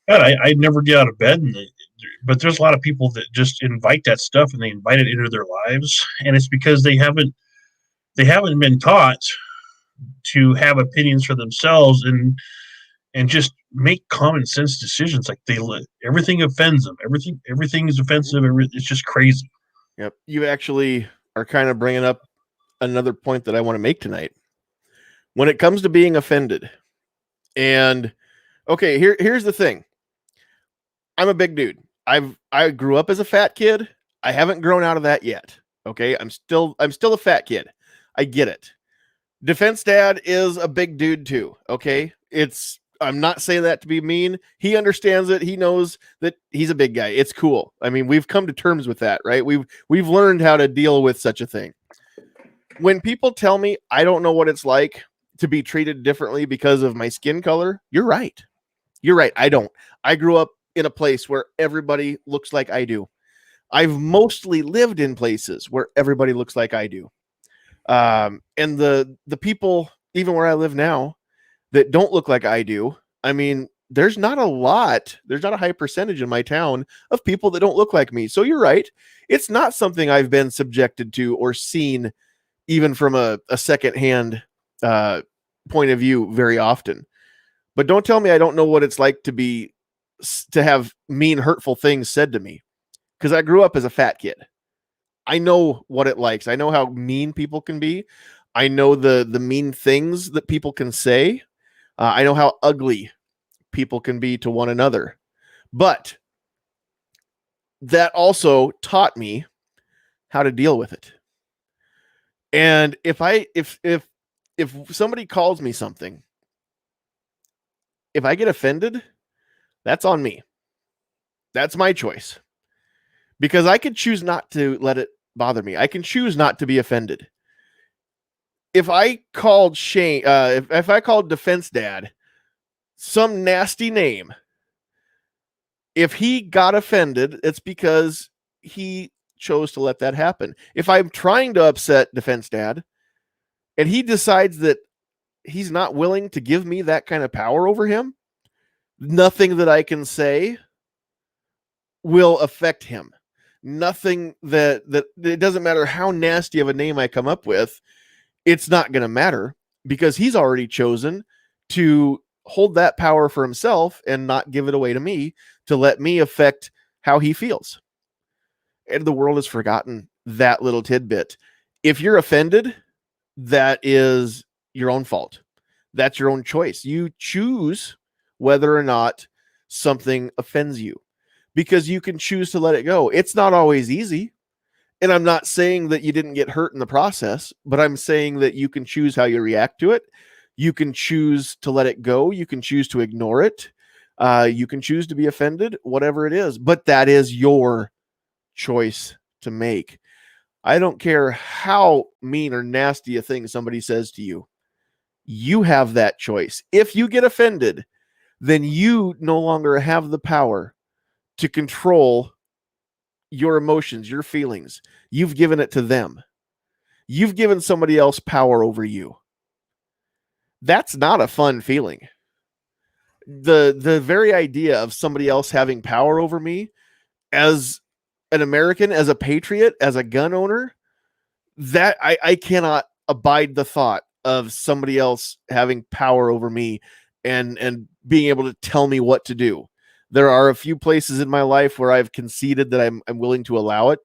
God, I never get out of bed, but there's a lot of people that just invite that stuff and they invite it into their lives, and it's because they haven't been taught to have opinions for themselves and just make common sense decisions. Like everything offends them. Everything is offensive. It's just crazy.
Yep. You actually are kind of bringing up another point that I want to make tonight. When it comes to being offended, and okay, here's the thing. I'm a big dude. I grew up as a fat kid. I haven't grown out of that yet. Okay, I'm still a fat kid. I get it. Defense Dad is a big dude too. Okay, I'm not saying that to be mean. He understands it. He knows that he's a big guy. It's cool. I mean, we've come to terms with that, right? We've learned how to deal with such a thing. When people tell me I don't know what it's like to be treated differently because of my skin color, you're right. You're right. I don't. I grew up in a place where everybody looks like I do. I've mostly lived in places where everybody looks like I do. And the people, even where I live now, that don't look like I do, I mean, there's not a high percentage in my town of people that don't look like me. So you're right. It's not something I've been subjected to or seen even from a secondhand point of view very often. But don't tell me I don't know what it's like to have mean, hurtful things said to me, because I grew up as a fat kid. I know what it likes. I know how mean people can be. I know the mean things that people can say. I know how ugly people can be to one another. But that also taught me how to deal with it. And if somebody calls me something, if I get offended, that's on me. That's my choice. Because I could choose not to let it bother me. I can choose not to be offended. If I called Shane, if I called Defense Dad some nasty name, if he got offended, it's because he chose to let that happen. If I'm trying to upset Defense Dad and he decides that he's not willing to give me that kind of power over him, nothing that I can say will affect him. Nothing that it doesn't matter how nasty of a name I come up with, it's not going to matter because he's already chosen to hold that power for himself and not give it away to me to let me affect how he feels. And the world has forgotten that little tidbit. If you're offended, that is your own fault. That's your own choice. You choose whether or not something offends you because you can choose to let it go. It's not always easy. And I'm not saying that you didn't get hurt in the process, but I'm saying that you can choose how you react to it. You can choose to let it go. You can choose to ignore it. You can choose to be offended, whatever it is. But that is your choice to make. I don't care how mean or nasty a thing somebody says to you. You have that choice. If you get offended, then you no longer have the power to control your emotions, your feelings. You've given it to them. You've given somebody else power over you. That's not a fun feeling. The very idea of somebody else having power over me as an American, as a patriot, as a gun owner, that I cannot abide the thought of somebody else having power over me and being able to tell me what to do. There are a few places in my life where I've conceded that I'm willing to allow it,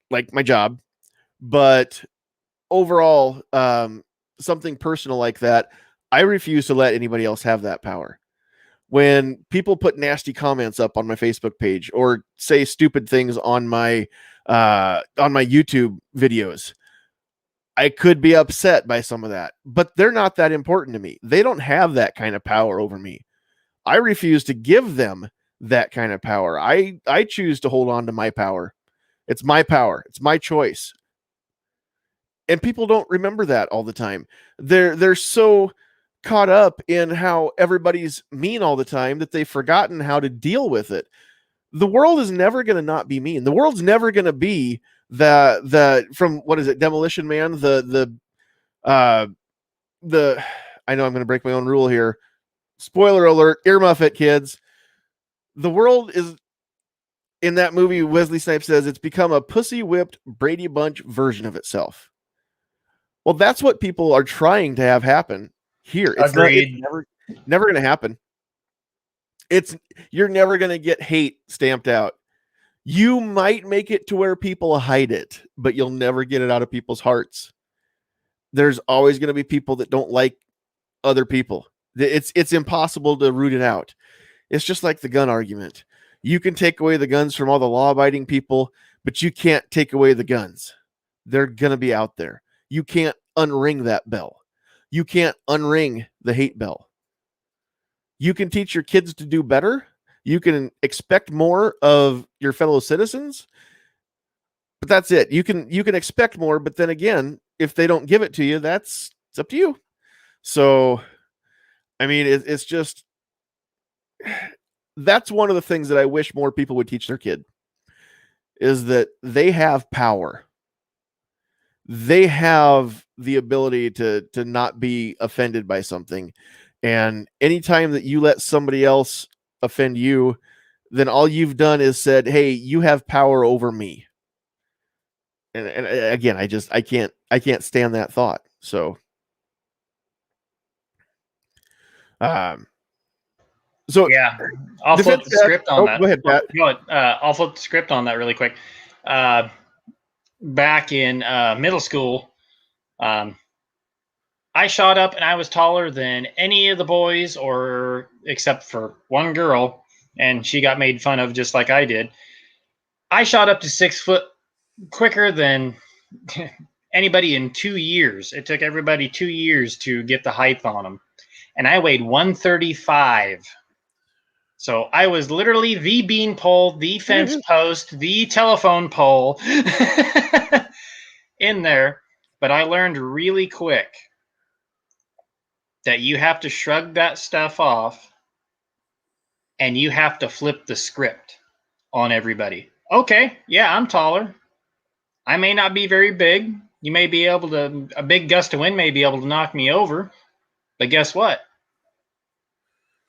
like my job, but overall, something personal like that, I refuse to let anybody else have that power. When people put nasty comments up on my Facebook page or say stupid things on my YouTube videos, I could be upset by some of that, but they're not that important to me. They don't have that kind of power over me. I refuse to give them that kind of power. I choose to hold on to my power. It's my power. It's my choice. And people don't remember that all the time. They're so caught up in how everybody's mean all the time that they've forgotten how to deal with it. The world is never going to not be mean. The world's never going to be the from what is it, Demolition Man, the I know I'm going to break my own rule here. Spoiler alert, earmuff it, kids. The world is, in that movie, Wesley Snipes says it's become a pussy whipped Brady Bunch version of itself. Well, that's what people are trying to have happen here. It's
Agreed.
never going to happen. You're never going to get hate stamped out. You might make it to where people hide it, but you'll never get it out of people's hearts. There's always going to be people that don't like other people. It's impossible to root it out. It's just like the gun argument. You can take away the guns from all the law-abiding people, but you can't take away the guns. They're going to be out there. You can't unring that bell. You can't unring the hate bell. You can teach your kids to do better. You can expect more of your fellow citizens, but that's it. You can expect more, but then again, if they don't give it to you, it's up to you. So, I mean, it's just, that's one of the things that I wish more people would teach their kid, is that they have power. They have the ability to not be offended by something. And anytime that you let somebody else offend you, then all you've done is said, hey, you have power over me. And again, I can't stand that thought. So,
yeah, I'll flip the script on that.
Go ahead, Pat.
I'll flip the script on that really quick. Back in middle school, I shot up and I was taller than any of the boys, or except for one girl, and she got made fun of just like I did. I shot up to 6 foot quicker than anybody in 2 years. It took everybody 2 years to get the height on them. And I weighed 135. So I was literally the bean pole, the fence post, the telephone pole in there. But I learned really quick that you have to shrug that stuff off and you have to flip the script on everybody. Okay, yeah, I'm taller. I may not be very big. You may be able to, a big gust of wind may be able to knock me over. But guess what?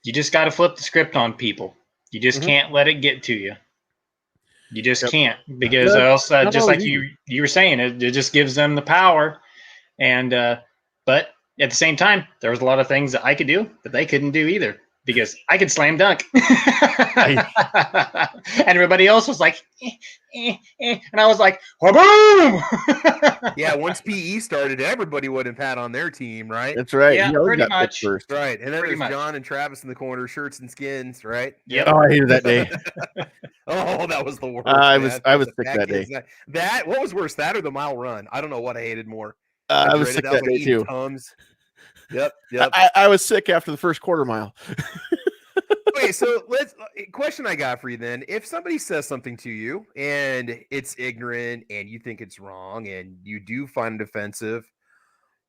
You just got to flip the script on people. You just can't let it get to you. You just can't, because else, just like you were saying, it just gives them the power. And but at the same time, there was a lot of things that I could do that they couldn't do either, because I could slam dunk. And everybody else was like, and I was like, boom!
Yeah, once PE started, everybody would have had on their team, right?
That's right.
Yeah, pretty much.
First.
Right, and then
Pretty
there's
much.
John and Travis in the corner, shirts and skins, right?
Yep.
Oh, I hated that day.
Oh, that was the worst.
I was sick that day.
That what was worse, that or the mile run? I don't know what I hated more.
I was sick that day too.
Tums. Yep.
I was sick after the first quarter mile.
Okay, so question I got for you then. If somebody says something to you and it's ignorant and you think it's wrong and you do find it offensive,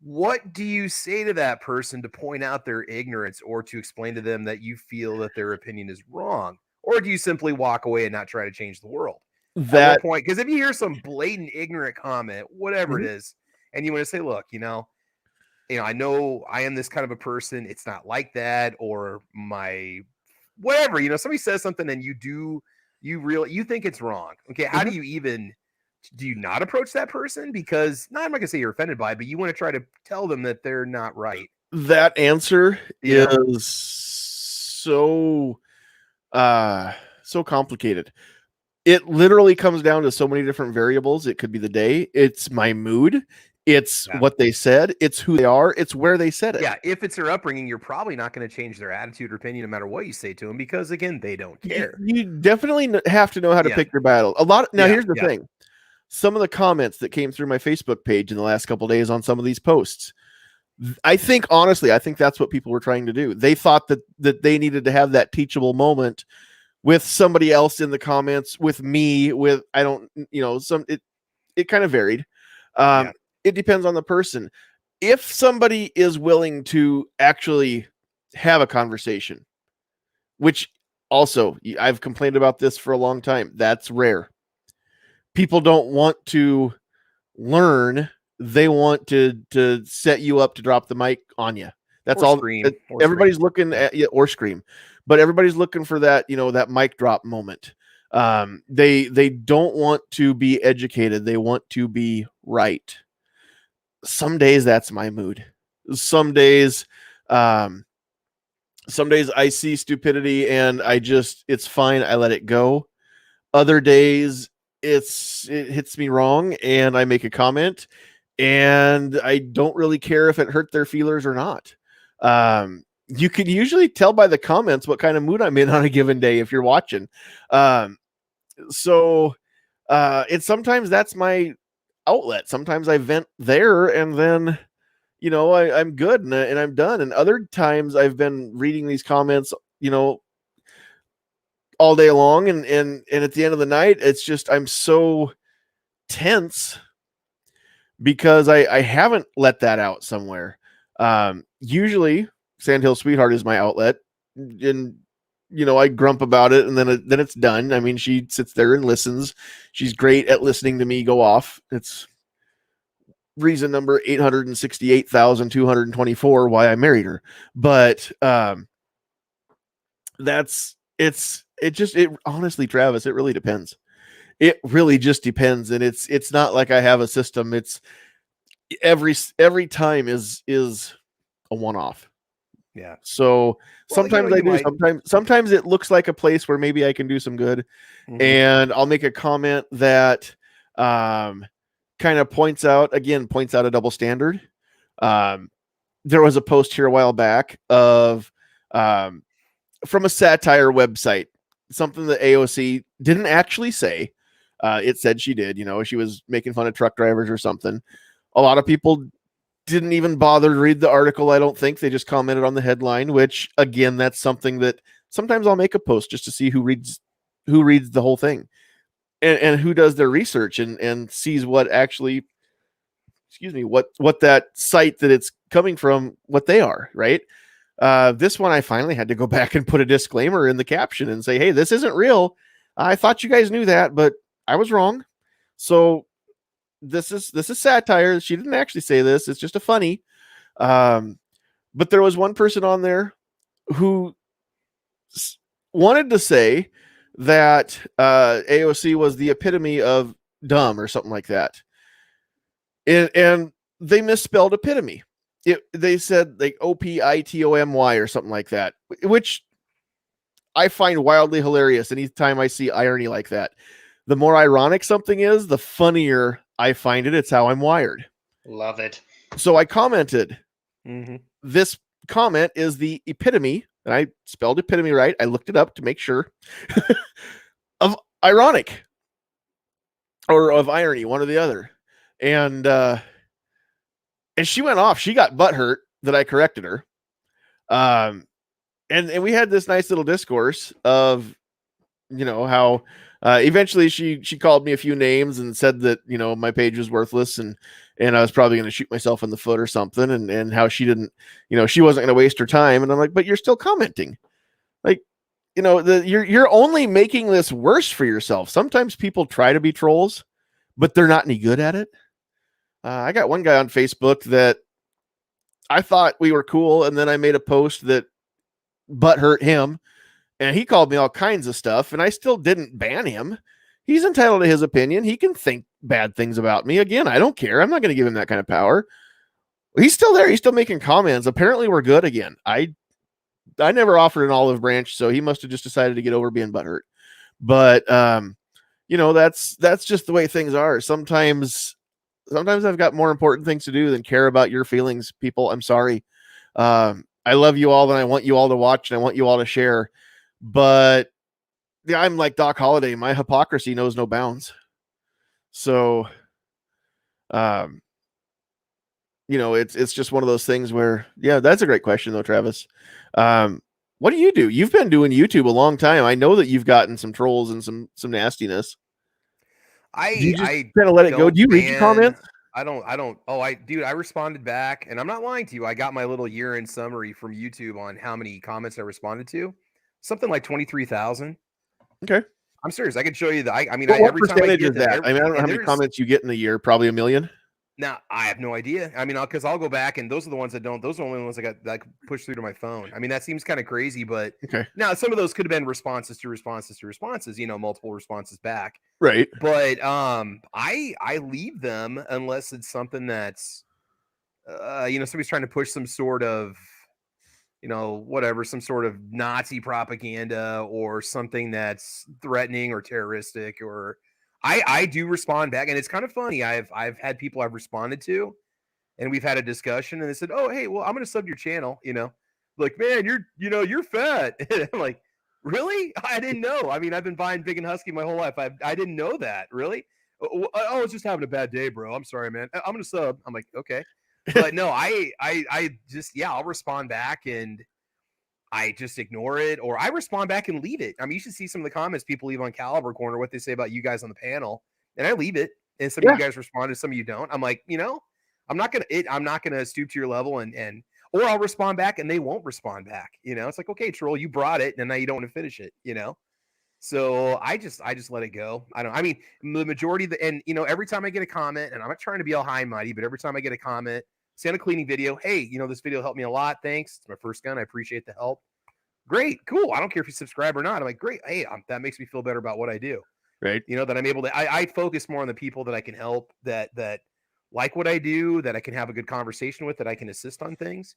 what do you say to that person to point out their ignorance, or to explain to them that you feel that their opinion is wrong? Or do you simply walk away and not try to change the world? At what point? Because if you hear some blatant ignorant comment, whatever it is, and you want to say, look, I know I am this kind of a person. It's not like that, or my whatever. Somebody says something and you think it's wrong. Okay, how do you not approach that person? Because I'm not gonna say you're offended by it, but you want to try to tell them that they're not right.
That answer is so complicated. It literally comes down to so many different variables. It could be the day, it's my mood, it's what they said, it's who they are, it's where they said it.
Yeah, if it's their upbringing, you're probably not going to change their attitude or opinion no matter what you say to them, because again, they don't care.
You definitely have to know how to pick your battle. Here's the thing. Some of the comments that came through my Facebook page in the last couple of days on some of these posts, I think that's what people were trying to do. They thought that they needed to have that teachable moment with somebody else in the comments, with me, with it kind of varied. It depends on the person. If somebody is willing to actually have a conversation, which also I've complained about this for a long time, that's rare. People don't want to learn. They want to set you up to drop the mic on you. That's all. Everybody's looking at you, or scream. but everybody's looking for that, that mic drop moment. They don't want to be educated. They want to be right. Some days that's my mood. Some days I see stupidity and it's fine. I let it go. Other days it hits me wrong and I make a comment and I don't really care if it hurt their feelers or not. You can usually tell by the comments what kind of mood I'm in on a given day if you're watching. So sometimes that's my outlet. Sometimes I vent there and then, I'm good and I'm done. And other times I've been reading these comments, all day long. And at the end of the night, it's just, I'm so tense because I haven't let that out somewhere. Usually Sandhills Sweetheart is my outlet, and I grump about it and then it's done. I mean, she sits there and listens. She's great at listening to me go off. It's reason number 868,224 why I married her. But it honestly, Travis, it really depends. It really just depends. And it's not like I have a system. It's every time is a one-off.
Yeah.
So sometimes I do. Sometimes it looks like a place where maybe I can do some good, and I'll make a comment that kind of points out a double standard. There was a post here a while back of from a satire website, something that AOC didn't actually say. It said she did. She was making fun of truck drivers or something. A lot of people didn't even bother to read the article. I don't think they just commented on the headline, which again, that's something that sometimes I'll make a post just to see who reads the whole thing and who does their research and sees what actually, what that site that it's coming from, what they are. Right. This one, I finally had to go back and put a disclaimer in the caption and say, hey, this isn't real. I thought you guys knew that, but I was wrong. So this is satire. She didn't actually say this. It's just a funny. But there was one person on there who wanted to say that AOC was the epitome of dumb or something like that. And they misspelled epitome. They said like OPITOMY or something like that, which I find wildly hilarious. Anytime I see irony like that, the more ironic something is, the funnier I find it. It's how I'm wired.
Love it.
So I commented, this comment is the epitome, and I spelled epitome right. I looked it up to make sure of ironic or of irony, one or the other. And she went off. She got butthurt that I corrected her. And we had this nice little discourse of, how eventually she called me a few names and said that, my page was worthless and I was probably going to shoot myself in the foot or something, and how she didn't, she wasn't going to waste her time. And I'm like, but you're still commenting. Like, you're only making this worse for yourself. Sometimes people try to be trolls, but they're not any good at it. I got one guy on Facebook that I thought we were cool, and then I made a post that butt hurt him, and he called me all kinds of stuff, and I still didn't ban him. He's entitled to his opinion. He can think bad things about me. Again, I don't care. I'm not going to give him that kind of power. He's still there. He's still making comments. Apparently we're good again. I never offered an olive branch, so he must have just decided to get over being butthurt. But that's just the way things are. Sometimes I've got more important things to do than care about your feelings, people. I'm sorry. I love you all and I want you all to watch and I want you all to share. But yeah, I'm like Doc Holliday. My hypocrisy knows no bounds. So, it's just one of those things where, yeah, that's a great question though, Travis. What do you do? You've been doing YouTube a long time. I know that you've gotten some trolls and some nastiness. I kind of let it go. Do you read your comments?
I don't. I responded back, and I'm not lying to you. I got my little year-end summary from YouTube on how many comments I responded to. Something like 23,000.
Okay.
I'm serious. I could show you that.
What percentage is that? I don't know how many comments you get in a year. Probably 1 million.
Now I have no idea. I mean, because I'll go back, and those are the ones that don't. Those are the only ones that pushed through to my phone. I mean, that seems kind of crazy, but
Okay.
now some of those could have been responses to responses to responses. Multiple responses back.
Right.
But I leave them unless it's something that's somebody's trying to push some sort of whatever, some sort of Nazi propaganda or something that's threatening or terroristic, or I do respond back, and it's kind of funny. I've had people I've responded to, and we've had a discussion, and they said, "Oh, hey, well, I'm going to sub your channel." Like, man, you're fat. I'm like, really? I didn't know. I mean, I've been buying Big and Husky my whole life. I didn't know that. Really? Oh, I was just having a bad day, bro. I'm sorry, man. I'm going to sub. I'm like, okay. But no, I just, I'll respond back, and I just ignore it, or I respond back and leave it. I mean, you should see some of the comments people leave on Caliber Corner, what they say about you guys on the panel, and I leave it. And some of you guys respond, and some of you don't. I'm like, I'm not gonna stoop to your level, and or I'll respond back, and they won't respond back. It's like, okay, troll, you brought it, and now you don't want to finish it. So I just let it go. I mean, the majority of and every time I get a comment, and I'm not trying to be all high and mighty, but every time I get a comment, send a cleaning video. Hey, this video helped me a lot. Thanks. It's my first gun. I appreciate the help. Great. Cool. I don't care if you subscribe or not. I'm like, great. Hey, that makes me feel better about what I do.
Right.
That I'm able to, I focus more on the people that I can help, that like what I do, that I can have a good conversation with, that I can assist on things,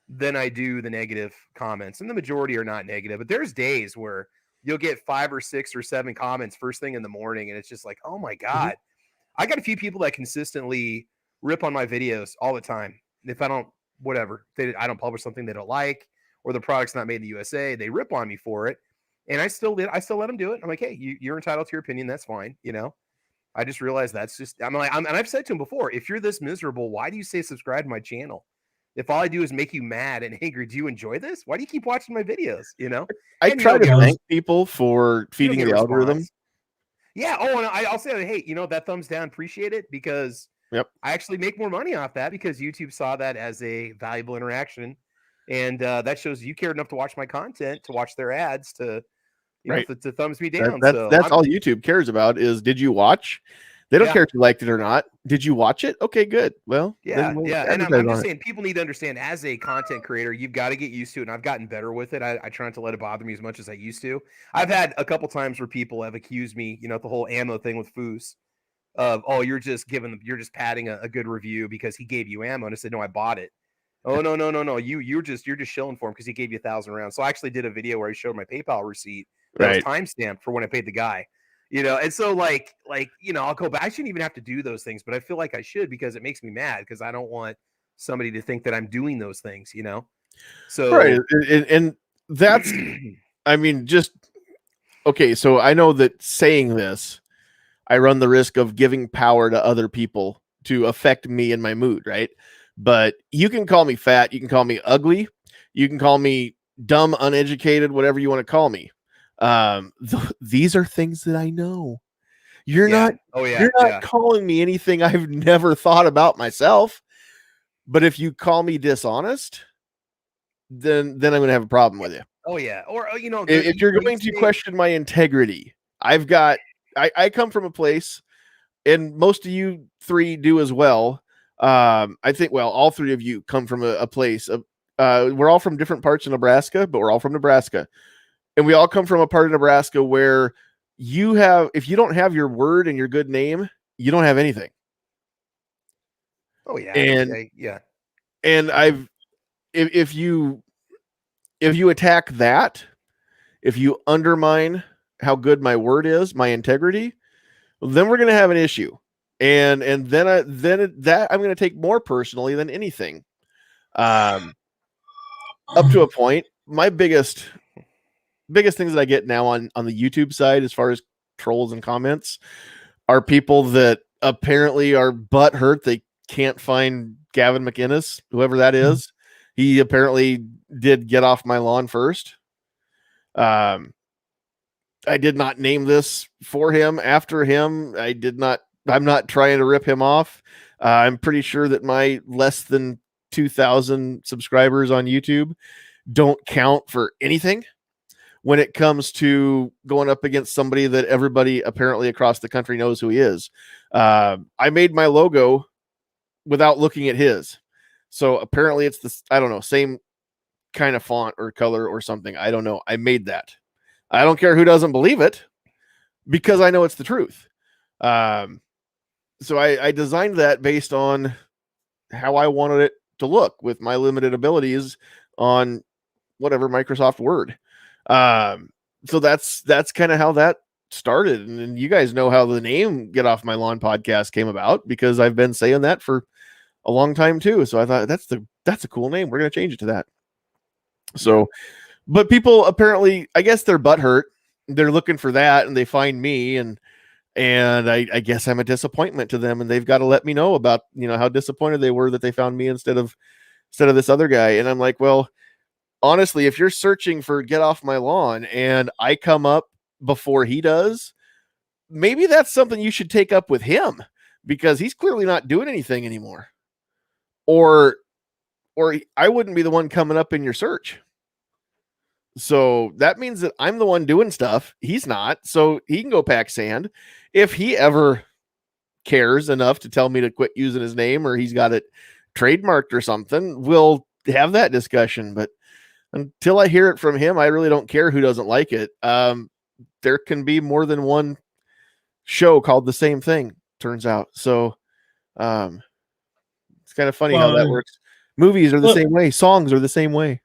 than I do the negative comments. And the majority are not negative, but there's days where you'll get 5 or 6 or 7 comments first thing in the morning. And it's just like, oh my God. Mm-hmm. I got a few people that consistently rip on my videos all the time. If I don't, whatever, I don't publish something they don't like, or the product's not made in the USA, they rip on me for it. And I still let them do it. I'm like, hey, you're entitled to your opinion. That's fine. I just realized that's just, and I've said to him before, if you're this miserable, why do you say subscribe to my channel? If all I do is make you mad and angry, do you enjoy this? Why do you keep watching my videos?
I try to thank people for feeding the algorithm.
Yeah. Oh, and I'll say, hey, that thumbs down, appreciate it, because I actually make more money off that, because YouTube saw that as a valuable interaction. And that shows you cared enough to watch my content, to watch their ads, to to thumbs me down.
That's all YouTube cares about is, did you watch? They don't care if you liked it or not. Did you watch it? Okay, good. Well,
we'll and I'm just saying, people need to understand, as a content creator, you've got to get used to it. And I've gotten better with it. I try not to let it bother me as much as I used to. I've had a couple times where people have accused me, the whole ammo thing with Foos, of, oh, you're just padding a good review because he gave you ammo. And I said, no, I bought it. Oh, no. You're just shilling for him because he gave you 1,000 rounds. So I actually did a video where I showed my PayPal receipt that was timestamped for when I paid the guy. And so like I'll go back. I shouldn't even have to do those things, but I feel like I should, because it makes me mad, because I don't want somebody to think that I'm doing those things, So
right, and that's, I mean, just okay. So I know that saying this, I run the risk of giving power to other people to affect me and my mood, right? But you can call me fat, you can call me ugly, you can call me dumb, uneducated, whatever you want to call me. These are things that I know. You're not calling me anything I've never thought about myself. But if you call me dishonest, then I'm going to have a problem with you.
Oh yeah. Or
if you're going to question my integrity, I come from a place, and most of you 3 do as well. I think, well, all 3 of you come from a place of, we're all from different parts of Nebraska, but we're all from Nebraska. And we all come from a part of Nebraska where if you don't have your word and your good name, you don't have anything.
Oh yeah.
And if you attack that, if you undermine how good my word is, my integrity, then we're going to have an issue. And then I'm going to take more personally than anything. Up to a point, my biggest things that I get now on the YouTube side, as far as trolls and comments, are people that apparently are butthurt they can't find Gavin McInnes, whoever that is. He apparently did get off my lawn first. I did not name this for him, after him. I'm not trying to rip him off. I'm pretty sure that my less than 2,000 subscribers on YouTube don't count for anything when it comes to going up against somebody that everybody apparently across the country knows who he is. I made my logo without looking at his. So apparently it's the, I don't know, same kind of font or color or something. I don't know. I made that. I don't care who doesn't believe it because I know it's the truth. So I designed that based on how I wanted it to look with my limited abilities on whatever Microsoft Word. So that's kind of how that started. And you guys know how the name Get Off My Lawn podcast came about because I've been saying that for a long time too. So I thought that's a cool name. We're going to change it to that. So, but people apparently, I guess they're butthurt. They're looking for that and they find me and I guess I'm a disappointment to them and they've got to let me know about, how disappointed they were that they found me instead of this other guy. And I'm like, well, honestly, if you're searching for Get Off My Lawn and I come up before he does, maybe that's something you should take up with him because he's clearly not doing anything anymore. Or I wouldn't be the one coming up in your search. So that means that I'm the one doing stuff. He's not. So he can go pack sand. If he ever cares enough to tell me to quit using his name or he's got it trademarked or something, we'll have that discussion. But until I hear it from him, I really don't care who doesn't like it. There can be more than one show called the same thing, turns out. So it's kind of funny how that works. Movies are the same way. Songs are the same way.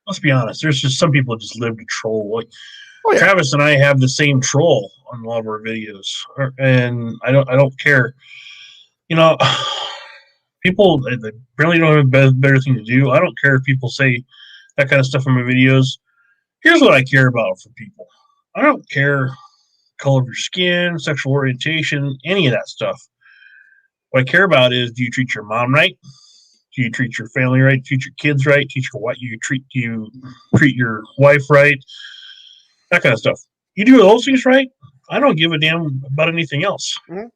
Let's be honest. There's just some people that just live to troll. Like
yeah.
Travis and I have the same troll on a lot of our videos, and I don't care. People they really don't have a better thing to do. I don't care if people say that kind of stuff in my videos. Here's what I care about for people. I don't care color of your skin, sexual orientation, any of that stuff. What I care about is, do you treat your mom right? Do you treat your family right? Treat your kids right? Do you treat your wife right? That kind of stuff. You do those things right, I don't give a damn about anything else.
Mm-hmm.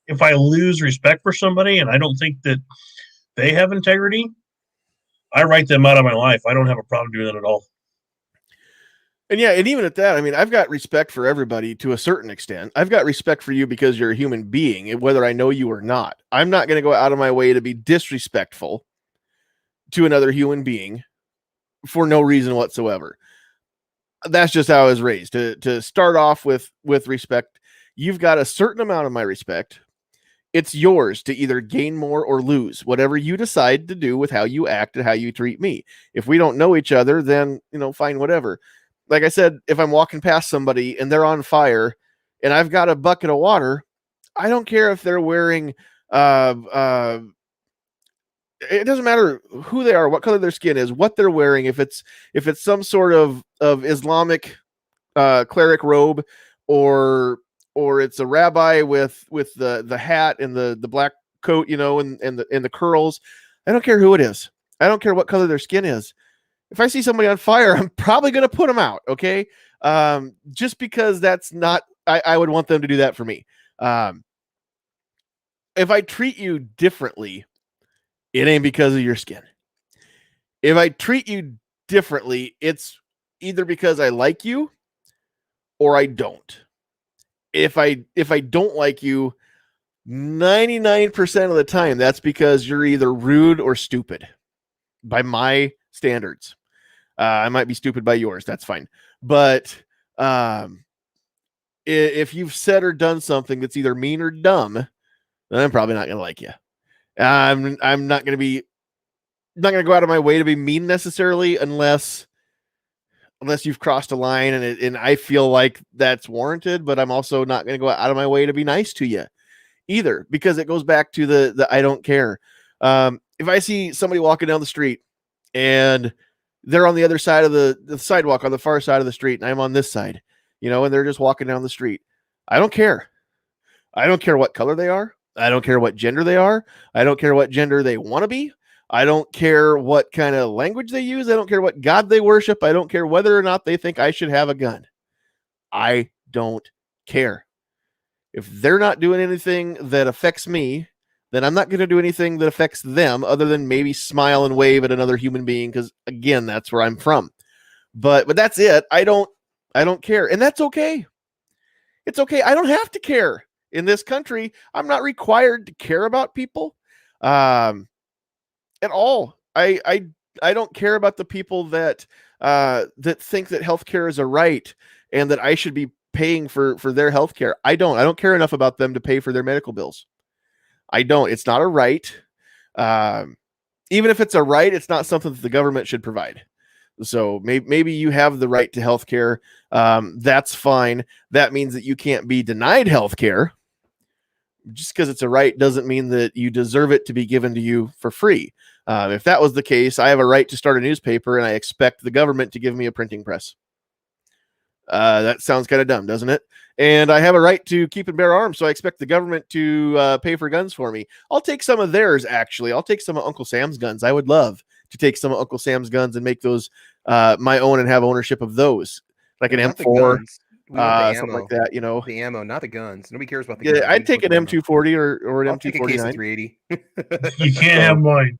If I lose respect for somebody and I don't think that they have integrity, I write them out of my life. I don't have a problem doing that at all.
And yeah, and even at that, I mean, I've got respect for everybody to a certain extent. I've got respect for you because you're a human being, whether I know you or not. I'm not going to go out of my way to be disrespectful to another human being for no reason whatsoever. That's just how I was raised. To start off with respect, you've got a certain amount of my respect. It's yours to either gain more or lose, whatever you decide to do with how you act and how you treat me. If we don't know each other, then, fine, whatever. Like I said, if I'm walking past somebody and they're on fire and I've got a bucket of water, I don't care if they're wearing, it doesn't matter who they are, what color their skin is, what they're wearing. If it's some sort of Islamic cleric robe or it's a rabbi with the hat and the black coat, and the curls. I don't care who it is. I don't care what color their skin is. If I see somebody on fire, I'm probably going to put them out. Okay. Just because that's not, I would want them to do that for me. If I treat you differently, it ain't because of your skin. If I treat you differently, it's either because I like you or I don't. If I don't like you, 99% of the time, that's because you're either rude or stupid by my standards. I might be stupid by yours. That's fine. But if you've said or done something that's either mean or dumb, then I'm probably not going to like you. I'm not going to go out of my way to be mean necessarily unless you've crossed a line and I feel like that's warranted, but I'm also not going to go out of my way to be nice to you either, because it goes back to the I don't care. If I see somebody walking down the street and they're on the other side of the sidewalk on the far side of the street and I'm on this side, and they're just walking down the street, I don't care. I don't care what color they are. I don't care what gender they are. I don't care what gender they want to be. I don't care what kind of language they use. I don't care what God they worship. I don't care whether or not they think I should have a gun. I don't care. If they're not doing anything that affects me, then I'm not going to do anything that affects them other than maybe smile and wave at another human being. Because again, that's where I'm from. But that's it. I don't care. And that's okay. It's okay. I don't have to care. In this country, I'm not required to care about people. at all. I don't care about the people that think that healthcare is a right and that I should be paying for their healthcare. I don't care enough about them to pay for their medical bills. I don't. It's not a right. Even if it's a right, it's not something that the government should provide. So maybe you have the right to healthcare. That's fine. That means that you can't be denied healthcare. Just because it's a right doesn't mean that you deserve it to be given to you for free. If that was the case, I have a right to start a newspaper and I expect the government to give me a printing press. That sounds kind of dumb, doesn't it? And I have a right to keep and bear arms, so I expect the government to pay for guns for me. I'll take some of theirs, actually. I'll take some of Uncle Sam's guns. I would love to take some of Uncle Sam's guns and make those my own and have ownership of those. Like an
Not the
M4,
guns. We want the
something
ammo.
like that, you know.
The ammo, not the guns. Nobody cares about the guns.
Yeah, I'd take an
ammo.
M240 or an
I'll take a case of
M249.
380.
You can't have mine.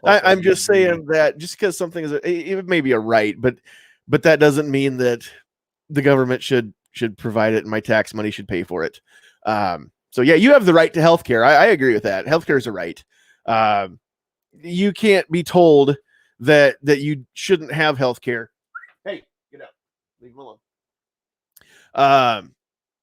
I'm just saying that just because something is it may be a right, but that doesn't mean that the government should provide it and my tax money should pay for it. So yeah, you have the right to healthcare. I agree with that. Healthcare is a right. You can't be told that you shouldn't have healthcare. Hey, get out. Leave him alone.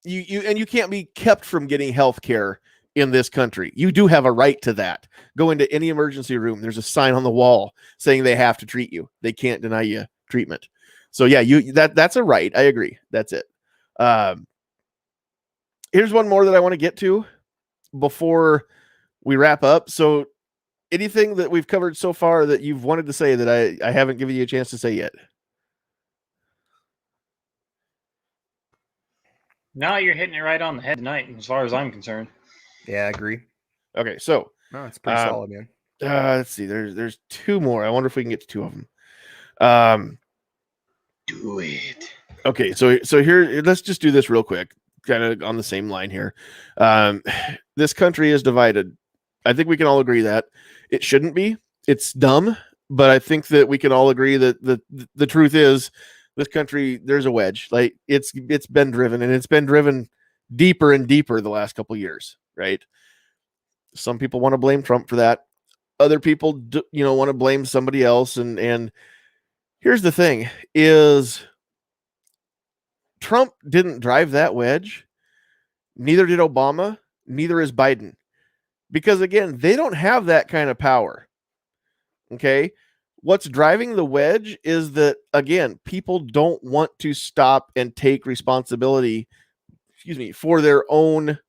You can't be kept from getting healthcare in this country. You do have a right to that. Go into any emergency room. There's a sign on the wall saying they have to treat you. They can't deny you treatment. So yeah, that's a right. I agree. That's it. Here's one more that I want to get to before we wrap up. So anything that we've covered so far that you've wanted to say that I haven't given you a chance to say yet?
No, you're hitting it right on the head tonight, as far as I'm concerned.
Yeah, I agree.
Okay, so
No, it's pretty solid, man.
Let's see. There's two more. I wonder if we can get to two of them.
Do it.
Okay, so here, let's just do this real quick, kind of on the same line here. This country is divided. I think we can all agree that it shouldn't be. It's dumb, but I think that we can all agree that the truth is this country, there's a wedge. Like it's been driven, and it's been driven deeper and deeper the last couple of years, right? Some people want to blame Trump for that. Other people, want to blame somebody else. And here's the thing is Trump didn't drive that wedge. Neither did Obama. Neither is Biden. Because again, they don't have that kind of power. Okay. What's driving the wedge is that, again, people don't want to stop and take responsibility, for their own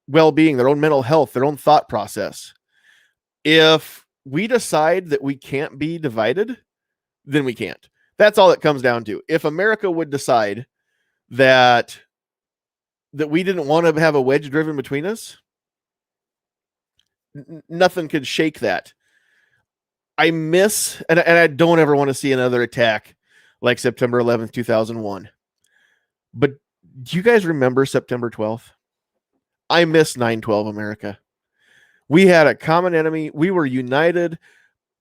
well-being, their own mental health, their own thought process. If we decide that we can't be divided, then we can't. That's all it comes down to. If America would decide that we didn't want to have a wedge driven between us, nothing could shake that. I miss, and I don't ever want to see another attack like September 11th, 2001. But do you guys remember September 12th? I miss 9/12 America. We had a common enemy. We were united.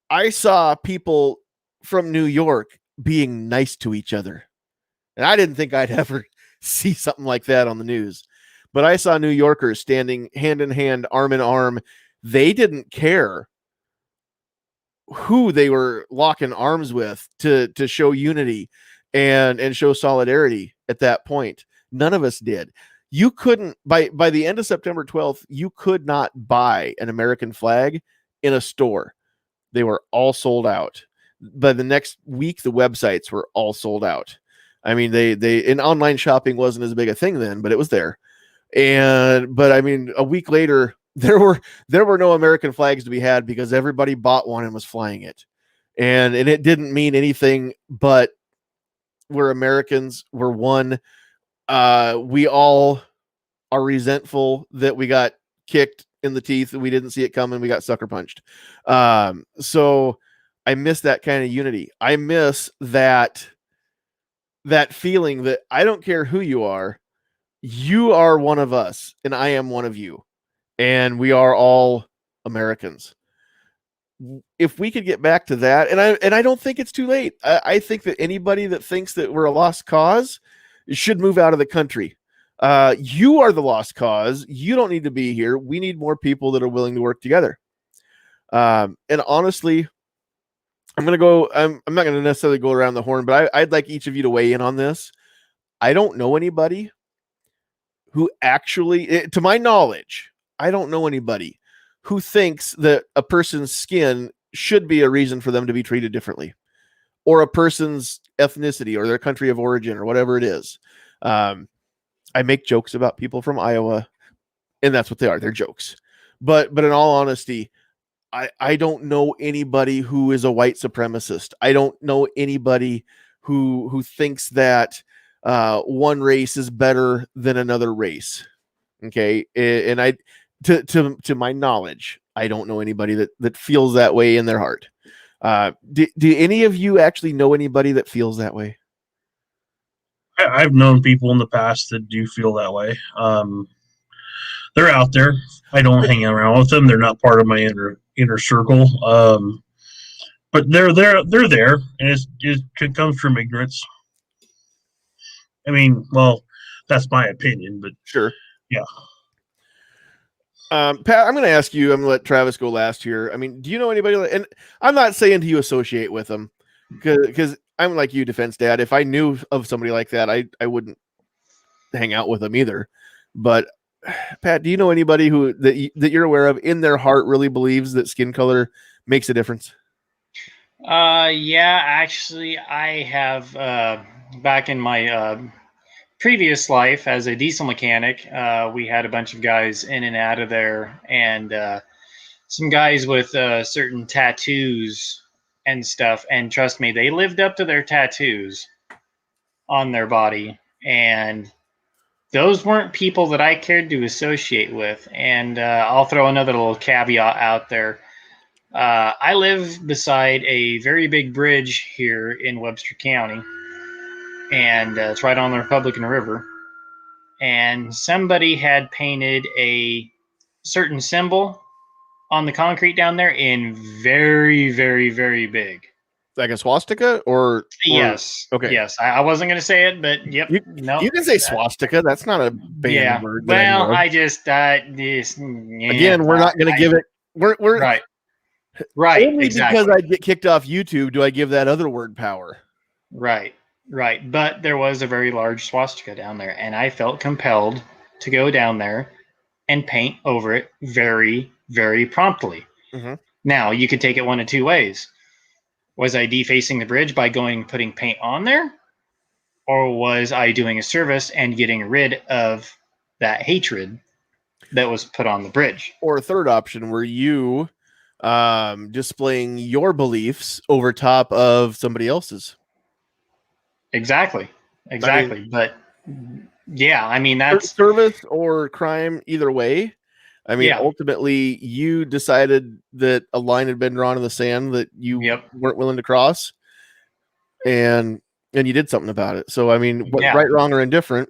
I saw people from New York being nice to each other. And I didn't think I'd ever see something like that on the news. But I saw New Yorkers standing hand in hand, arm in arm. They didn't care who they were locking arms with to show unity and show solidarity at that point. None of us did. You couldn't, by the end of September 12th, you could not buy an American flag in a store. They were all sold out. By the next week, the websites were all sold out. I mean, they in online shopping wasn't as big a thing then, but it was there. But I mean, a week later, there were no American flags to be had because everybody bought one and was flying it. And it didn't mean anything, but we're Americans, we're one. We all are resentful that we got kicked in the teeth and we didn't see it coming. We got sucker punched. So I miss that kind of unity. I miss that feeling that I don't care who you are one of us and I am one of you. And we are all Americans. If we could get back to that, and I don't think it's too late. I think that anybody that thinks that we're a lost cause should move out of the country. You are the lost cause. You don't need to be here. We need more people that are willing to work together. And honestly, I'm not going to necessarily go around the horn, but I'd like each of you to weigh in on this. I don't know anybody who actually, to my knowledge, I don't know anybody who thinks that a person's skin should be a reason for them to be treated differently, or a person's ethnicity or their country of origin or whatever it is. I make jokes about people from Iowa, and that's what they are. They're jokes. But in all honesty, I don't know anybody who is a white supremacist. I don't know anybody who thinks that one race is better than another race. Okay. And to my knowledge, I don't know anybody that feels that way in their heart. Do any of you actually know anybody that feels that way?
I've known people in the past that do feel that way. They're out there. I don't hang around with them. They're not part of my inner circle. But they're there, and it comes from ignorance. I mean, well, that's my opinion, but
Sure.
Yeah.
Pat, I'm going to ask you. I'm going to let Travis go last here. I mean, do you know anybody? And I'm not saying you associate with them, because I'm like you, Defense Dad. If I knew of somebody like that, I wouldn't hang out with them either. But Pat, do you know anybody that you're aware of in their heart really believes that skin color makes a difference?
Yeah, actually, I have back in my previous life as a diesel mechanic, we had a bunch of guys in and out of there, and some guys with certain tattoos and stuff. And trust me, they lived up to their tattoos on their body, and those weren't people that I cared to associate with. And I'll throw another little caveat out there. I live beside a very big bridge here in Webster County, and it's right on the Republican River. And somebody had painted a certain symbol on the concrete down there in very, very, very big.
Like a swastika or
Yes.
okay.
Yes. I wasn't going to say it, but yep.
You can say swastika. That's not a banned word.
Well, I just
again, we're not going to give it. We're
right.
Only
exactly.
because I get kicked off YouTube do I give that other word power.
Right. But there was a very large swastika down there, and I felt compelled to go down there and paint over it very, very promptly.
Mm-hmm.
Now, you could take it one of two ways. Was I defacing the bridge by putting paint on there? Or was I doing a service and getting rid of that hatred that was put on the bridge?
Or a third option, were you displaying your beliefs over top of somebody else's?
Exactly. But yeah, I mean, that's
service or crime either way. I mean, ultimately, you decided that a line had been drawn in the sand that you weren't willing to cross, and you did something about it. So, I mean, right, wrong, or indifferent.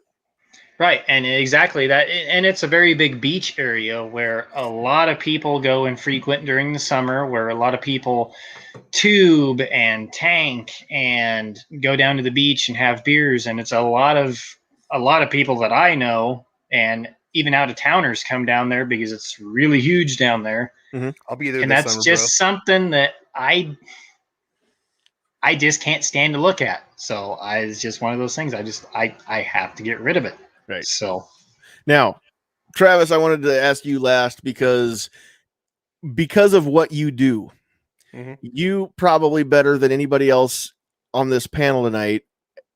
Right, and exactly that. And it's a very big beach area where a lot of people go and frequent during the summer, where a lot of people tube and tank and go down to the beach and have beers. And it's a lot of people that I know, and even out of towners come down there because it's really huge down there.
Mm-hmm.
I'll be there.
And that's summer, just something that I just can't stand to look at. So it's just one of those things. I have to get rid of it.
Right.
So
now, Travis, I wanted to ask you last because of what you do. Mm-hmm. You probably better than anybody else on this panel tonight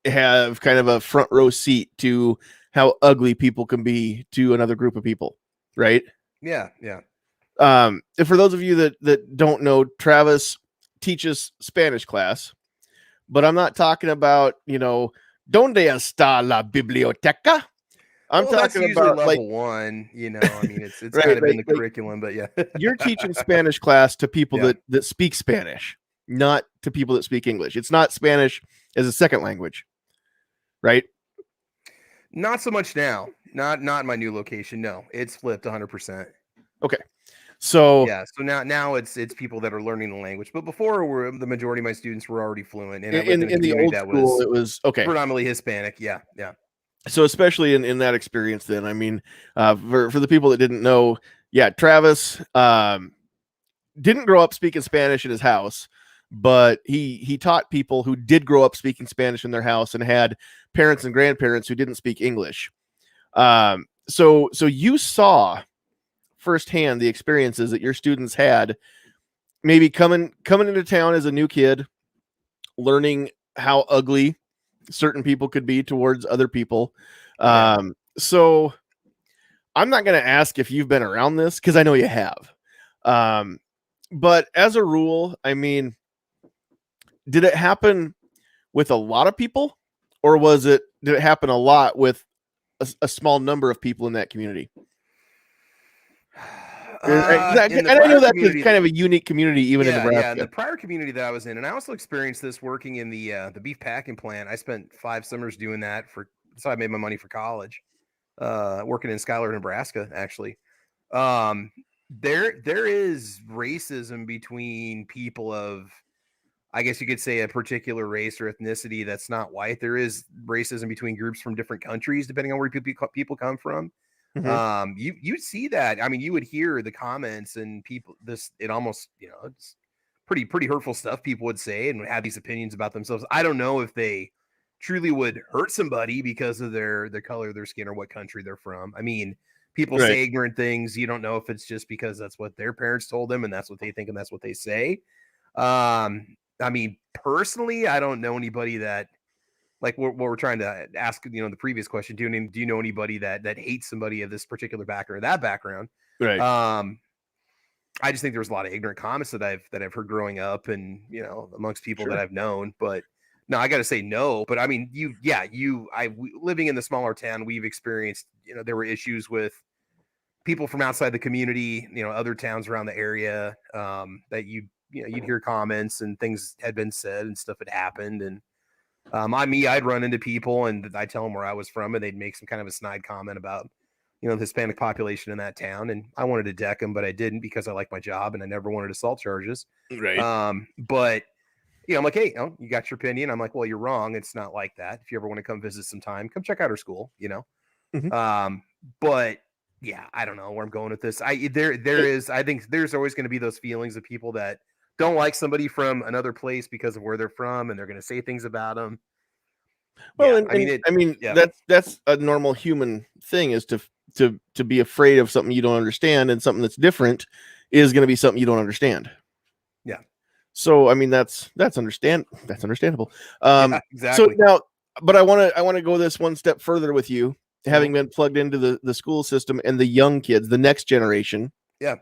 have kind of a front row seat to how ugly people can be to another group of people, right?
Yeah.
And for those of you that don't know, Travis teaches Spanish class, but I'm not talking about, ¿Dónde está la biblioteca? I'm talking about
level 1, I mean, it's right, kind of in the curriculum, but yeah.
You're teaching Spanish class to people that speak Spanish, not to people that speak English. It's not Spanish as a second language, right?
Not so much now. Not in my new location. No, it's flipped 100%.
Okay. So
so now it's people that are learning the language, but before the majority of my students were already fluent. And
in the old school, it was okay,
predominantly Hispanic. Yeah.
So especially in that experience, then, I mean, for the people that didn't know, yeah, Travis didn't grow up speaking Spanish in his house, but he taught people who did grow up speaking Spanish in their house and had parents and grandparents who didn't speak English. So you saw firsthand the experiences that your students had, maybe coming into town as a new kid, learning how ugly certain people could be towards other people. So I'm not going to ask if you've been around this, because I know you have. But as a rule, I mean, did it happen with a lot of people, or did it happen a lot with a small number of people in that community? And I know that's kind of a unique community, even in Nebraska.
Yeah, in the prior community that I was in, and I also experienced this working in the beef packing plant. I spent 5 summers doing that so I made my money for college, working in Schuyler, Nebraska, actually. There is racism between people of, I guess you could say, a particular race or ethnicity that's not white. There is racism between groups from different countries, depending on where people come from.
Mm-hmm.
You see that. I mean, you would hear the comments and people, it almost, it's pretty hurtful stuff people would say and would have these opinions about themselves. I don't know if they truly would hurt somebody because of their color of their skin or what country they're from. I mean, people say ignorant things. You don't know if it's just because that's what their parents told them and that's what they think and that's what they say. I mean, personally, I don't know anybody that, like what we're trying to ask, the previous question, do you know anybody that hates somebody of this particular background or that background?
Right.
I just think there's a lot of ignorant comments that I've heard growing up and, amongst people that I've known, but no, I got to say no. But I mean, living in the smaller town, we've experienced, there were issues with people from outside the community, other towns around the area, that you'd hear comments and things had been said and stuff had happened. And I'd run into people and I'd tell them where I was from and they'd make some kind of a snide comment about, the Hispanic population in that town. And I wanted to deck them, but I didn't because I like my job and I never wanted assault charges.
Right.
But I'm like, hey, you got your opinion. I'm like, well, you're wrong. It's not like that. If you ever want to come visit sometime, come check out our school,
Mm-hmm.
But yeah, I don't know where I'm going with this. I think there's always going to be those feelings of people that don't like somebody from another place because of where they're from, and they're going to say things about them.
Well, that's a normal human thing, is to be afraid of something you don't understand, and something that's different is going to be something you don't understand.
Yeah.
So, I mean, that's understandable.
Exactly.
So now, but I want to go this one step further with you, having been plugged into the school system and the young kids, the next generation.
Yeah.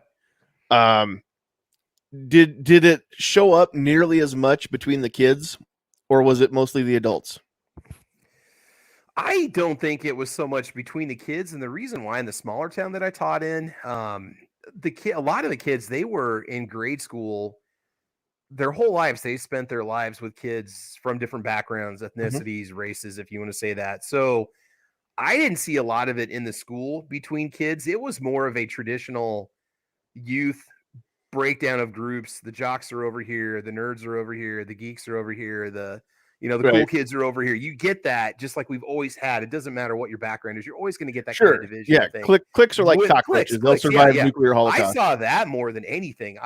Did it show up nearly as much between the kids, or was it mostly the adults?
I don't think it was so much between the kids, and the reason why in the smaller town that I taught in, a lot of the kids, they were in grade school their whole lives. They spent their lives with kids from different backgrounds, ethnicities, races, if you want to say that. So I didn't see a lot of it in the school between kids. It was more of a traditional youth breakdown of groups. The jocks are over here, the nerds are over here, the geeks are over here, the cool kids are over here. You get that just like we've always had. It doesn't matter what your background is. You're always going to get that kind of division.
Yeah, cliques are like cockroaches. They'll survive nuclear holocaust.
I saw that more than anything.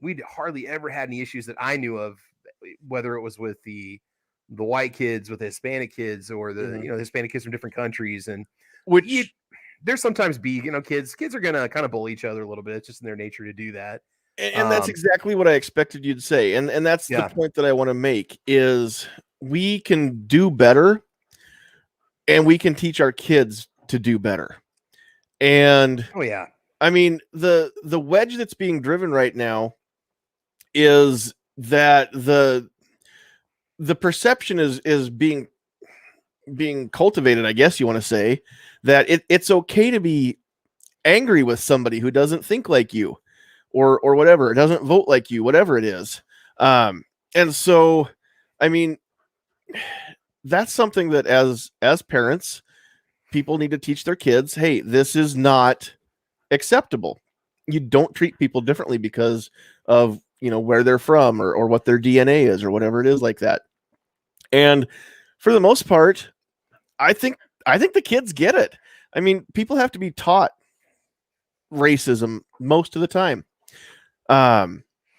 We'd hardly ever had any issues that I knew of, whether it was with the white kids, with the Hispanic kids, or the Hispanic kids from different countries. And there's sometimes kids are going to kind of bully each other a little bit. It's just in their nature to do that.
And that's exactly what I expected you to say. And that's the point that I want to make, is we can do better and we can teach our kids to do better. And I mean, the wedge that's being driven right now is that the perception is being cultivated, I guess you want to say, that it's okay to be angry with somebody who doesn't think like you, or whatever, it doesn't vote like you, whatever it is. And so, I mean, that's something that as parents, people need to teach their kids, hey, this is not acceptable. You don't treat people differently because of, where they're from or what their DNA is or whatever it is like that. And for the most part, I think the kids get it. I mean, people have to be taught racism most of the time.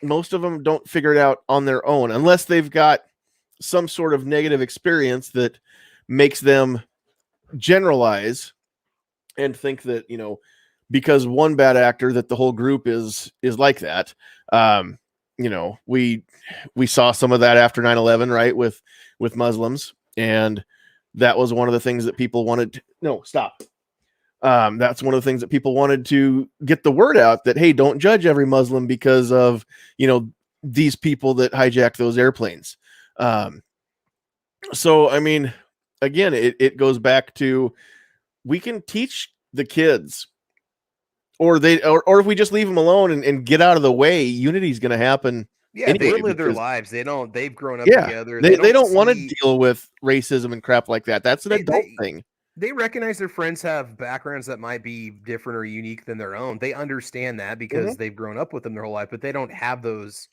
Most of them don't figure it out on their own unless they've got some sort of negative experience that makes them generalize and think that, you know, because one bad actor that the whole group is like that. You know, we saw some of that after 9/11, right, with Muslims, and that was one of the things that people wanted to, no, stop. That's one of the things that people wanted to get the word out that, hey, don't judge every Muslim because of, you know, these people that hijacked those airplanes. So, I mean, again, it goes back to, we can teach the kids, or if we just leave them alone and get out of the way, unity is going to happen.
Yeah,
anyway,
they live their
because
lives. They've grown up
Yeah,
together.
they don't want to
see-
deal with racism and crap like that. That's an adult
they-
thing.
They recognize their friends have backgrounds that might be different or unique than their own. They understand that because they've grown up with them their whole life, but they don't have those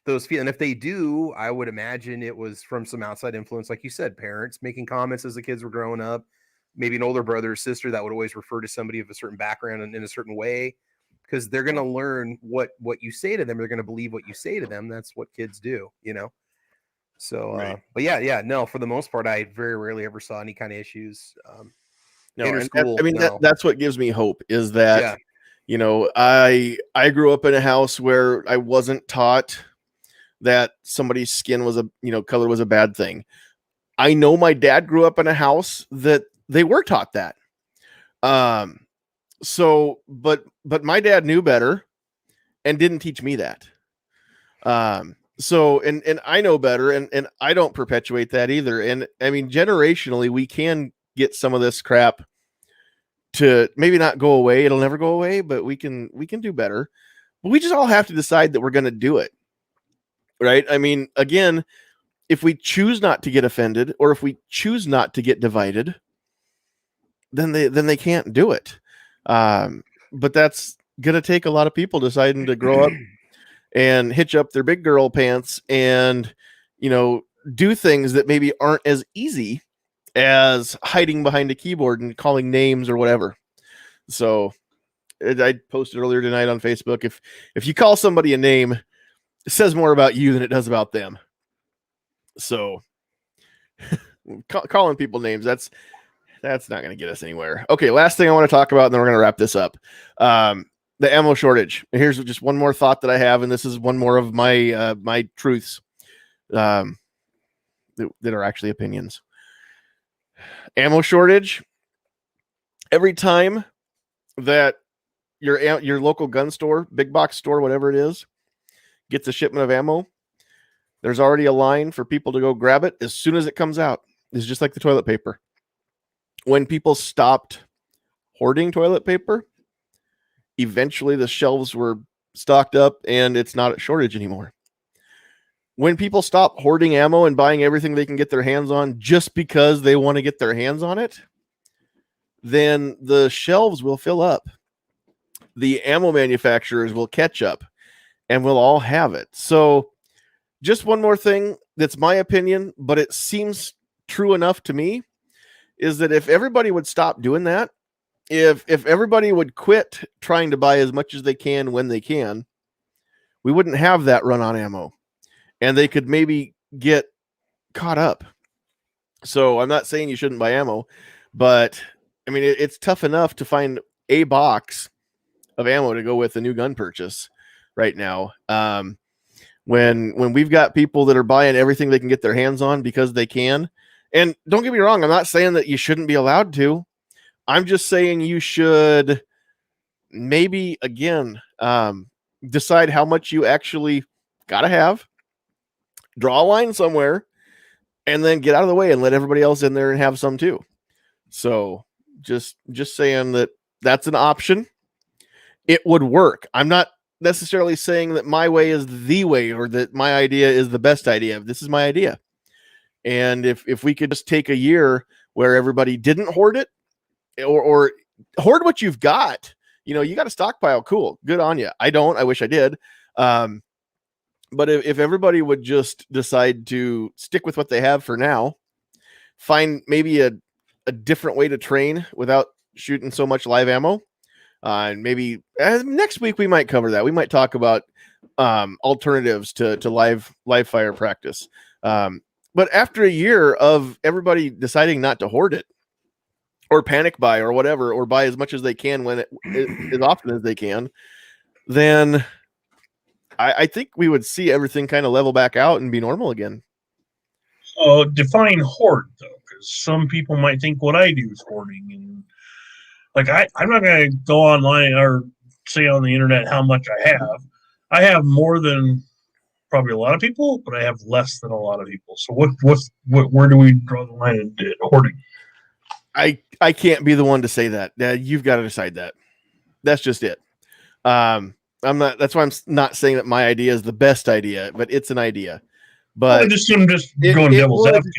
feelings. And if they do, I would imagine it was from some outside influence, like you said, parents making comments as the kids were growing up, maybe an older brother or sister that would always refer to somebody of a certain background and in a certain way, because they're going to learn what you say to them. They're going to believe what you say to them. That's what kids do, you know? So,
Right.
but yeah, no, for the most part, I very rarely ever saw any kind of issues.
No, and
Inter-school,
I mean,
no.
that's what gives me hope, is that,
Yeah.
you know, I grew up in a house where I wasn't taught that somebody's skin was color was a bad thing. I know my dad grew up in a house that they were taught that. So, but my dad knew better and didn't teach me that. So, and I know better, and I don't perpetuate that either. And I mean, generationally, we can get some of this crap to maybe not go away. It'll never go away, but we can do better. But we just all have to decide that we're going to do it. Right? I mean, again, if we choose not to get offended, or if we choose not to get divided, then they can't do it. But that's going to take a lot of people deciding to grow up and hitch up their big girl pants and, you know, do things that maybe aren't as easy as hiding behind a keyboard and calling names or whatever. So I posted earlier tonight on Facebook, if you call somebody a name, it says more about you than it does about them. So calling people names, that's not going to get us anywhere. Okay, last thing I want to talk about, and then we're going to wrap this up. The ammo shortage. And here's just one more thought that I have, and this is one more of my my truths that are actually opinions. Ammo shortage. Every time that your local gun store, big box store, whatever it is, gets a shipment of ammo, there's already a line for people to go grab it as soon as it comes out. It's just like the toilet paper. When people stopped hoarding toilet paper, eventually the shelves were stocked up and it's not a shortage anymore. When people stop hoarding ammo and buying everything they can get their hands on just because they want to get their hands on it, then the shelves will fill up. The ammo manufacturers will catch up and we'll all have it. So just one more thing that's my opinion, but it seems true enough to me, is that if everybody would stop doing that, if everybody would quit trying to buy as much as they can when they can, we wouldn't have that run on ammo, and they could maybe get caught up. So I'm not saying you shouldn't buy ammo, but I mean, it's tough enough to find a box of ammo to go with a new gun purchase right now. When we've got people that are buying everything they can get their hands on because they can. And don't get me wrong, I'm not saying that you shouldn't be allowed to. I'm just saying you should maybe, again, decide how much you actually got to have, draw a line somewhere, and then get out of the way and let everybody else in there and have some too. So just saying that that's an option. It would work. I'm not necessarily saying that my way is the way or that my idea is the best idea. This is my idea. And if we could just take a year where everybody didn't hoard it, or hoard what you've got, you know, you got a stockpile. Cool. Good on you. I don't. I wish I did. But if everybody would just decide to stick with what they have for now, find maybe a a different way to train without shooting so much live ammo. And maybe next week we might cover that. We might talk about alternatives to live fire practice. But after a year of everybody deciding not to hoard it or panic buy or whatever, or buy as much as they can as often as they can, then I think we would see everything kind of level back out and be normal again.
So define hoard, though, because some people might think what I do is hoarding. And like, I'm not going to go online or say on the internet how much I have. I have more than probably a lot of people, but I have less than a lot of people. So where do we draw the line at hoarding?
I can't be the one to say that. You've got to decide that. That's just it. That's why I'm not saying that my idea is the best idea, but it's an idea. But
I'm just going devil's advocate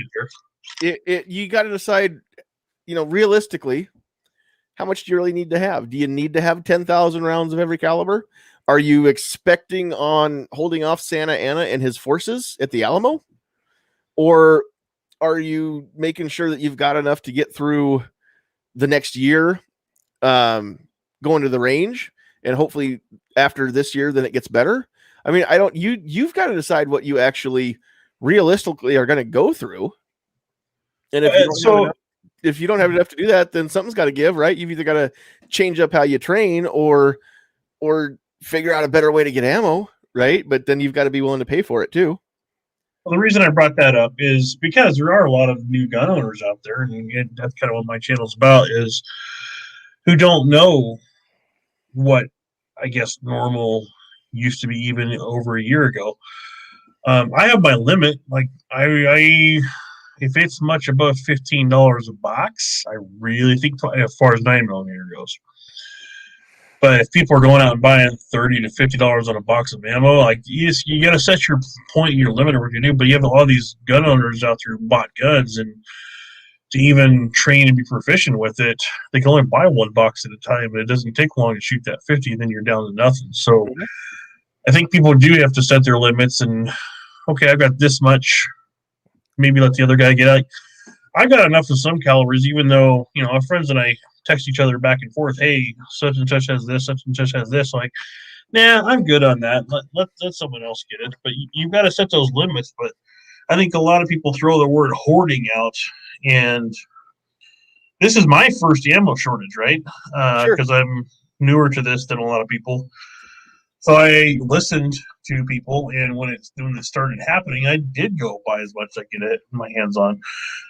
here.
You got to decide, realistically, how much do you really need to have? Do you need to have 10,000 rounds of every caliber? Are you expecting on holding off Santa Anna and his forces at the Alamo? Or are you making sure that you've got enough to get through the next year, going to the range, and hopefully after this year, then it gets better? I mean, you've got to decide what you actually realistically are going to go through. And if you don't have enough to do that, then something's got to give, right? You've either got to change up how you train or figure out a better way to get ammo, right? But then you've got to be willing to pay for it too.
Well, the reason I brought that up is because there are a lot of new gun owners out there, and that's kind of what my channel's about, is who don't know what, I guess, normal used to be even over a year ago. I have my limit. Like, I if it's much above $15 a box, I really think as far as 9mm goes. But if people are going out and buying $30 to $50 on a box of ammo, like you got to set your point, your limit of what you do. But you have all these gun owners out there who bought guns, and to even train and be proficient with it, they can only buy one box at a time, and it doesn't take long to shoot that 50. Then you're down to nothing. So I think people do have to set their limits. And okay, I've got this much. Maybe let the other guy get out. I've got enough of some calibers, even though our friends and I text each other back and forth. Hey, such and such has this, such and such has this. Like, nah, I'm good on that. Let someone else get it. But you've got to set those limits. But I think a lot of people throw the word hoarding out, and this is my first ammo shortage, right? Because I'm newer to this than a lot of people. So I listened to people, and when it started happening, I did go buy as much as I could get my hands on.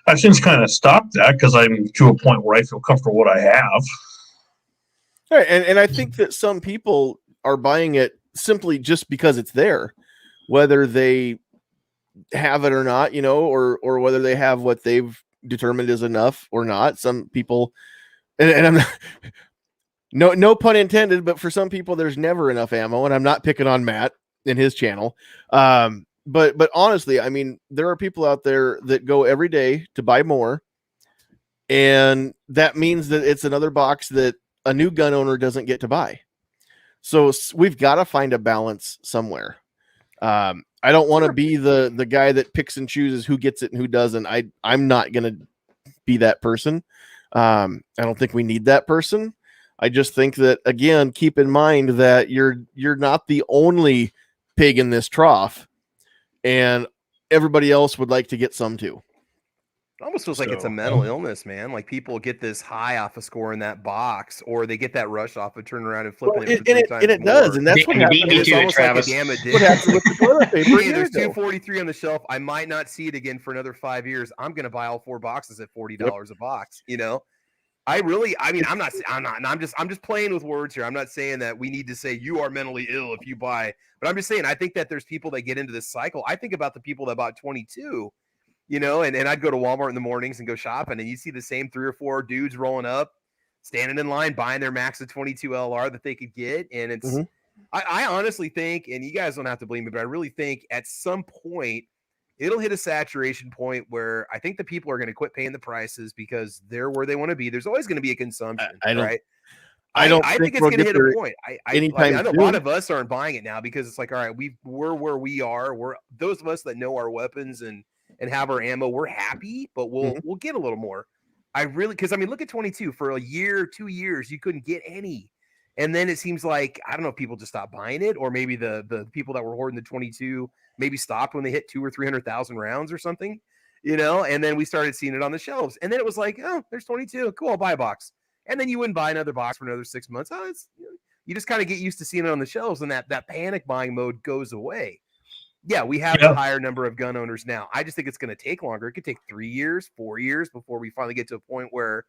I've since kind of stopped that because I'm to a point where I feel comfortable with what I have.
Right, and I think that some people are buying it simply just because it's there, whether they have it or not, or whether they have what they've determined is enough or not. Some people, and I'm not. No pun intended, but for some people, there's never enough ammo, and I'm not picking on Matt and his channel. But honestly, I mean, there are people out there that go every day to buy more, and that means that it's another box that a new gun owner doesn't get to buy. So we've got to find a balance somewhere. I don't want to be the guy that picks and chooses who gets it and who doesn't. I'm not going to be that person. I don't think we need that person. I just think that, again, keep in mind that you're not the only pig in this trough, and everybody else would like to get some too.
It almost feels like it's a mental illness, man. Like people get this high off a score in that box, or they get that rush off of turning around and flipping it.
And it does, and that's what happens.
It's almost like a damn addiction.
What happened with the toilet paper?
Hey, there's 243 on the shelf. I might not see it again for another 5 years. I'm going to buy all 4 boxes at $40 a box. I'm just playing with words here. I'm not saying that we need to say you are mentally ill if you buy, but I'm just saying I think that there's people that get into this cycle. I think about the people that bought 22, and I'd go to Walmart in the mornings and go shopping, and you see the same 3 or 4 dudes rolling up, standing in line, buying their max of 22 LR that they could get. And it's, I honestly think, and you guys don't have to believe me, but I really think at some point it'll hit a saturation point where I think the people are going to quit paying the prices because they're where they want to be. There's always going to be a consumption, right? I think it's going to hit a point. I know a lot of us aren't buying it now because it's like, all right, we're where we are. We're those of us that know our weapons and have our ammo. We're happy, but we'll get a little more. I really, because I mean, look at 22 for a year, 2 years, you couldn't get any. And then it seems like, I don't know if people just stopped buying it, or maybe the people that were hoarding the 22 maybe stopped when they hit 200,000 or 300,000 rounds or something, and then we started seeing it on the shelves. And then it was like, oh, there's 22. Cool, I'll buy a box. And then you wouldn't buy another box for another 6 months. Oh, you just kind of get used to seeing it on the shelves, and that panic buying mode goes away. Yeah, we have the higher number of gun owners now. I just think it's going to take longer. It could take 3 years, 4 years before we finally get to a point where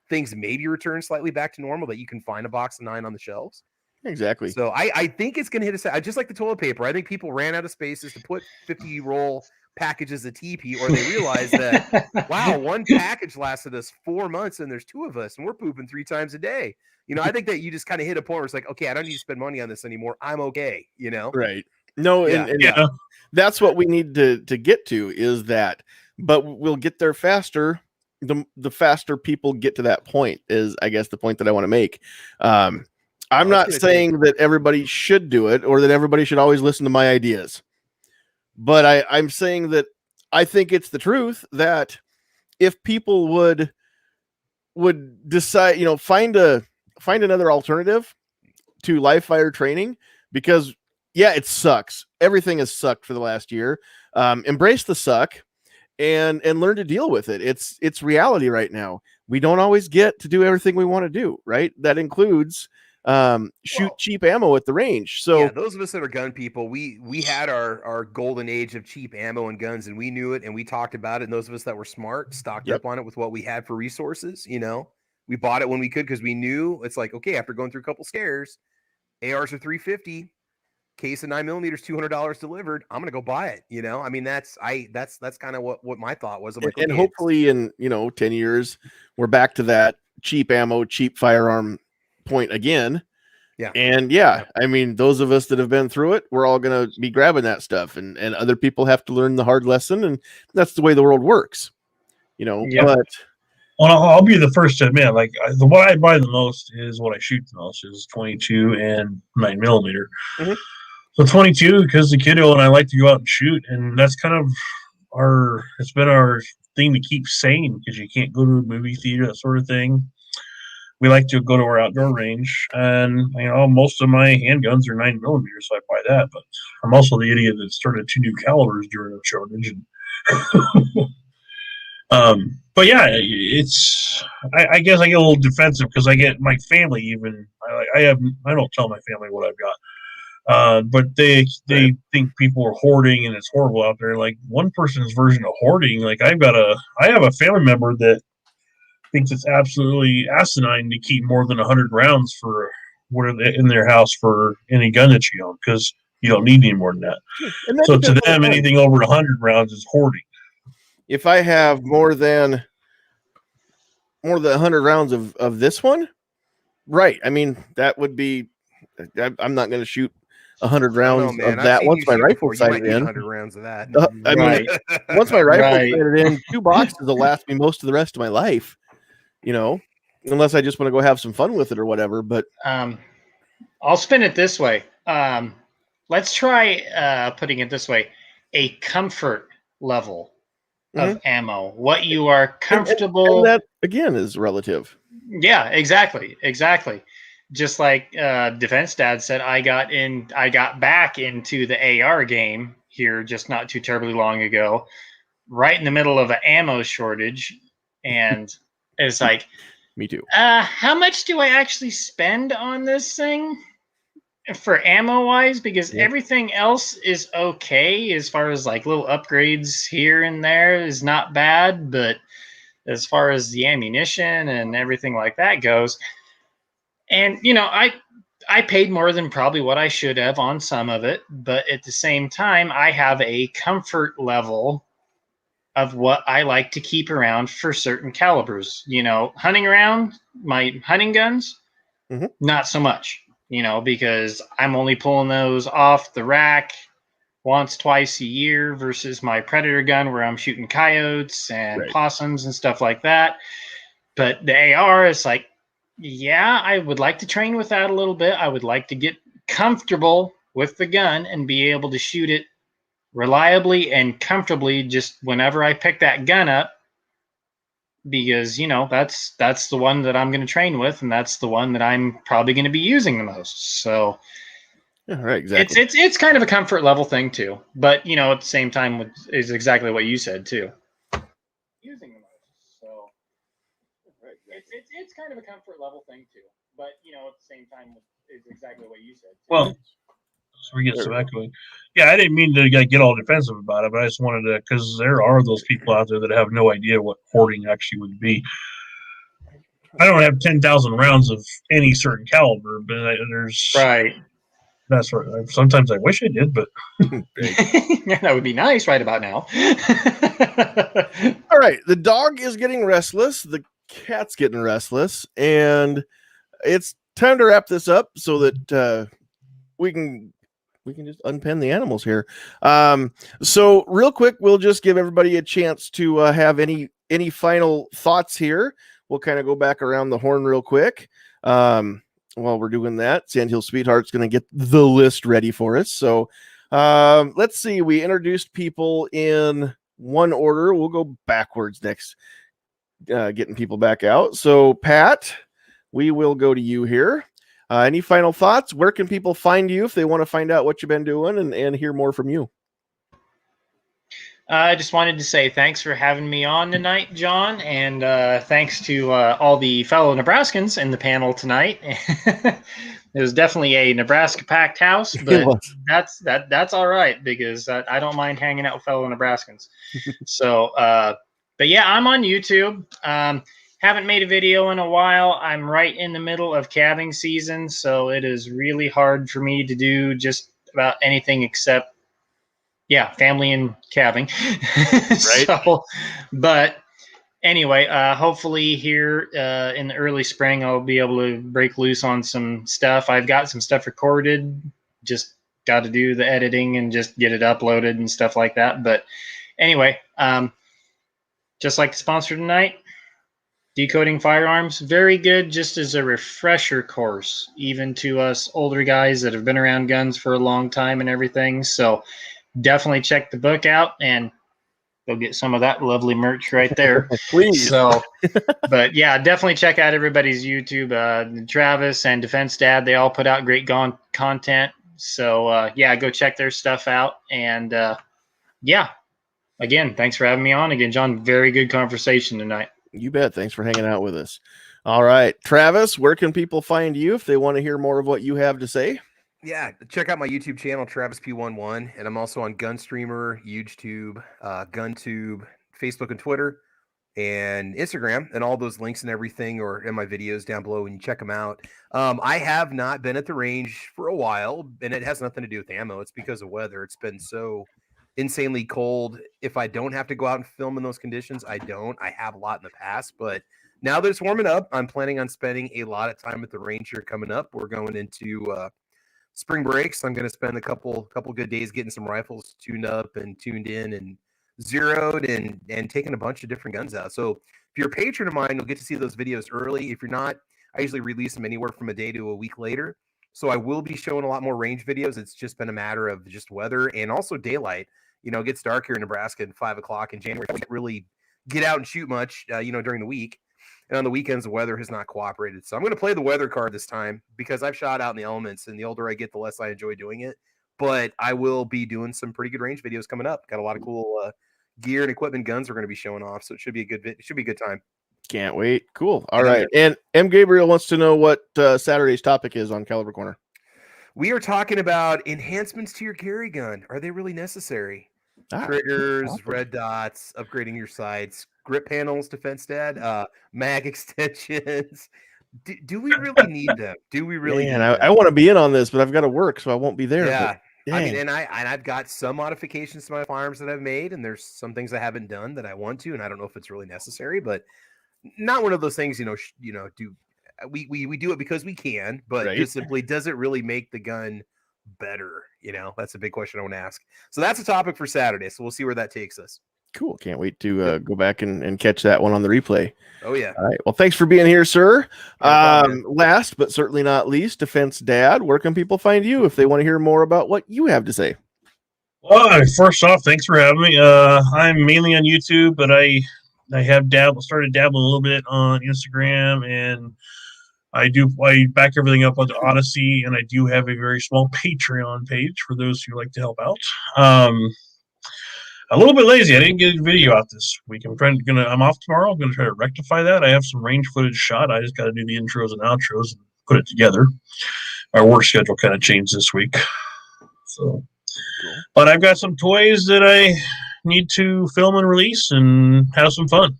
things maybe return slightly back to normal, that you can find a box of 9 on the shelves.
Exactly.
So I think it's going to hit a, just like the toilet paper. I think people ran out of spaces to put 50 roll packages of TP, or they realized that, wow, one package lasted us 4 months and there's 2 of us and we're pooping 3 times a day. I think that you just kind of hit a point where it's like, okay, I don't need to spend money on this anymore. I'm okay.
Right. No,
Yeah.
and that's what we need to get to, is that, but we'll get there faster. The faster people get to that point is, I guess, the point that I want to make. I'm not saying that everybody should do it, or that everybody should always listen to my ideas, but I'm saying that I think it's the truth that if people would decide, find another alternative to live fire training, because it sucks. Everything has sucked for the last year. Embrace the suck and learn to deal with it. It's reality right now. We don't always get to do everything we want to do, right? That includes shoot cheap ammo at the range. So
those of us that are gun people, we had our golden age of cheap ammo and guns, and we knew it, and we talked about it. And those of us that were smart stocked up on it with what we had for resources. We bought it when we could, because we knew it's like, okay, after going through a couple scares, ARs are $350, case of 9mm, $200 delivered. I'm gonna go buy it. I mean, that's kind of what my thought was. I'm like,
and hopefully in 10 years we're back to that cheap ammo, cheap firearm point again. I mean, those of us that have been through it, we're all gonna be grabbing that stuff, and other people have to learn the hard lesson, and that's the way the world works. But
I'll be the first to admit, like, what I buy the most is what I shoot the most is 22 and 9mm.
Mm-hmm.
So 22, because the kiddo and I like to go out and shoot, and that's kind of it's been our thing to keep sane, because you can't go to a movie theater, that sort of thing. We like to go to our outdoor range, and most of my handguns are 9mm, so I buy that. But I'm also the idiot that started 2 new calibers during a shortage. But yeah, I guess I get a little defensive, because I get my family even. I don't tell my family what I've got, but they think people are hoarding and it's horrible out there. Like, one person's version of hoarding, like I have a family member that thinks it's absolutely asinine to keep more than 100 rounds for in their house for any gun that you own, because you don't need any more than that. So to them, anything over 100 rounds is hoarding.
If I have more than 100 rounds of this one, right? I mean, that would be. I'm not going to shoot 100 rounds of that once my rifle's sighted in.
100 rounds of that.
I mean, once my rifle's sighted in, 2 boxes will last me most of the rest of my life. Unless I just want to go have some fun with it or whatever. But
I'll spin it this way. Let's try putting it this way: a comfort level of ammo. What you are comfortable.
And that again is relative.
Yeah, exactly. Just like Defense Dad said, I got back into the AR game here just not too terribly long ago, right in the middle of an ammo shortage, and it's like,
me too.
How much do I actually spend on this thing for ammo wise? Because everything else is okay as far as like little upgrades here and there is not bad, but as far as the ammunition and everything like that goes, and I paid more than probably what I should have on some of it, but at the same time, I have a comfort level of what I like to keep around for certain calibers. Hunting around my hunting guns, not so much, because I'm only pulling those off the rack once, twice a year, versus my Predator gun where I'm shooting coyotes and possums and stuff like that. But the AR is like, yeah, I would like to train with that a little bit. I would like to get comfortable with the gun and be able to shoot it reliably and comfortably just whenever I pick that gun up. because that's the one that I'm going to train with, and that's the one that I'm probably going to be using the most. So
Yeah, right, exactly.
It's kind of a comfort level thing too, but at the same time is exactly what you said too. Using the most, so it's kind of a comfort level thing too, but at the same time is exactly what you said too.
Well, so we get some echoing. Yeah, I didn't mean to get all defensive about it, but I just wanted to, because there are those people out there that have no idea what hoarding actually would be. I don't have 10,000 rounds of any certain caliber, but there's
right.
That's right. Sometimes I wish I did, but
that would be nice right about now.
All right, the dog is getting restless, the cat's getting restless, and it's time to wrap this up so that we can just unpen the animals here. So real quick, we'll just give everybody a chance to have any final thoughts here. We'll kind of go back around the horn real quick. While we're doing that, Sandhills Sweetheart's going to get the list ready for us. So let's see. We introduced people in one order. We'll go backwards next, getting people back out. So Pat, we will go to you here. Any final thoughts? Where can people find you if they want to find out what you've been doing and hear more from you?
I just wanted to say thanks for having me on tonight, John, and thanks to all the fellow Nebraskans in the panel tonight. It was definitely a Nebraska packed house, but that's all right because I don't mind hanging out with fellow Nebraskans. So, but yeah, I'm on YouTube. Haven't made a video in a while. I'm right in the middle of calving season, so it is really hard for me to do just about anything except family and calving. Right. So, but anyway, hopefully here in the early spring, I'll be able to break loose on some stuff. I've got some stuff recorded, just got to do the editing and just get it uploaded and stuff like that. But anyway, just like the sponsor tonight, Decoding Firearms, very good just as a refresher course, even to us older guys that have been around guns for a long time and everything. So definitely check the book out and go get some of that lovely merch right there.
Please.
So, but yeah, definitely check out everybody's YouTube. Travis and Defense Dad, they all put out great content. So go check their stuff out. And again, thanks for having me on again, John. Very good conversation tonight.
You bet. Thanks for hanging out with us. All right, Travis, where can people find you if they want to hear more of what you have to say?
Yeah, check out my YouTube channel, Travis P11, and I'm also on Gunstreamer, YouTube, GunTube, Facebook and Twitter, and Instagram, and all those links and everything are in my videos down below when you check them out. I have not been at the range for a while, and it has nothing to do with ammo. It's because of weather. It's been so insanely cold. If I don't have to go out and film in those conditions, I don't. I have a lot in the past, but now that it's warming up, I'm planning on spending a lot of time at the range here coming up. We're going into spring breaks. I'm going to spend a couple good days getting some rifles tuned up and tuned in and zeroed and taking a bunch of different guns out. So if you're a patron of mine, you'll get to see those videos early. If you're not, I usually release them anywhere from a day to a week later. So I will be showing a lot more range videos. It's just been a matter of just weather and also daylight. It gets dark here in Nebraska at 5 o'clock in January. I can't really get out and shoot much, during the week. And on the weekends, the weather has not cooperated. So I'm going to play the weather card this time because I've shot out in the elements, and the older I get, the less I enjoy doing it. But I will be doing some pretty good range videos coming up. Got a lot of cool gear and equipment, guns we're going to be showing off. So it should be a good time.
Can't wait. Cool. All right. And M. Gabriel wants to know what Saturday's topic is on Caliber Corner.
We are talking about enhancements to your carry gun. Are they really necessary? Triggers, red dots, upgrading your sights, grip panels, Defense Dad, mag extensions. Do we really need them? Do we really?
Man, I want to be in on this, but I've got to work, so I won't be there.
Yeah, I mean, and I've got some modifications to my firearms that I've made, and there's some things I haven't done that I want to, and I don't know if it's really necessary, but not one of those things. Do we do it because we can, but just simply does it really make the gun better? That's a big question I want to ask. So that's a topic for Saturday. So we'll see where that takes us.
Cool. Can't wait to go back and catch that one on the replay.
Oh, yeah.
All right. Well, thanks for being here, sir. Last but certainly not least, Defense Dad, where can people find you if they want to hear more about what you have to say?
Well, first off, thanks for having me. I'm mainly on YouTube, but I I have started dabbling a little bit on Instagram, and I back everything up onto Odyssey, and I do have a very small Patreon page for those who like to help out. A little bit lazy. I didn't get a video out this week. I'm off tomorrow. I'm gonna try to rectify that. I have some range footage shot. I just got to do the intros and outros and put it together. Our work schedule kind of changed this week, so. Cool. But I've got some toys that I need to film and release and have some fun.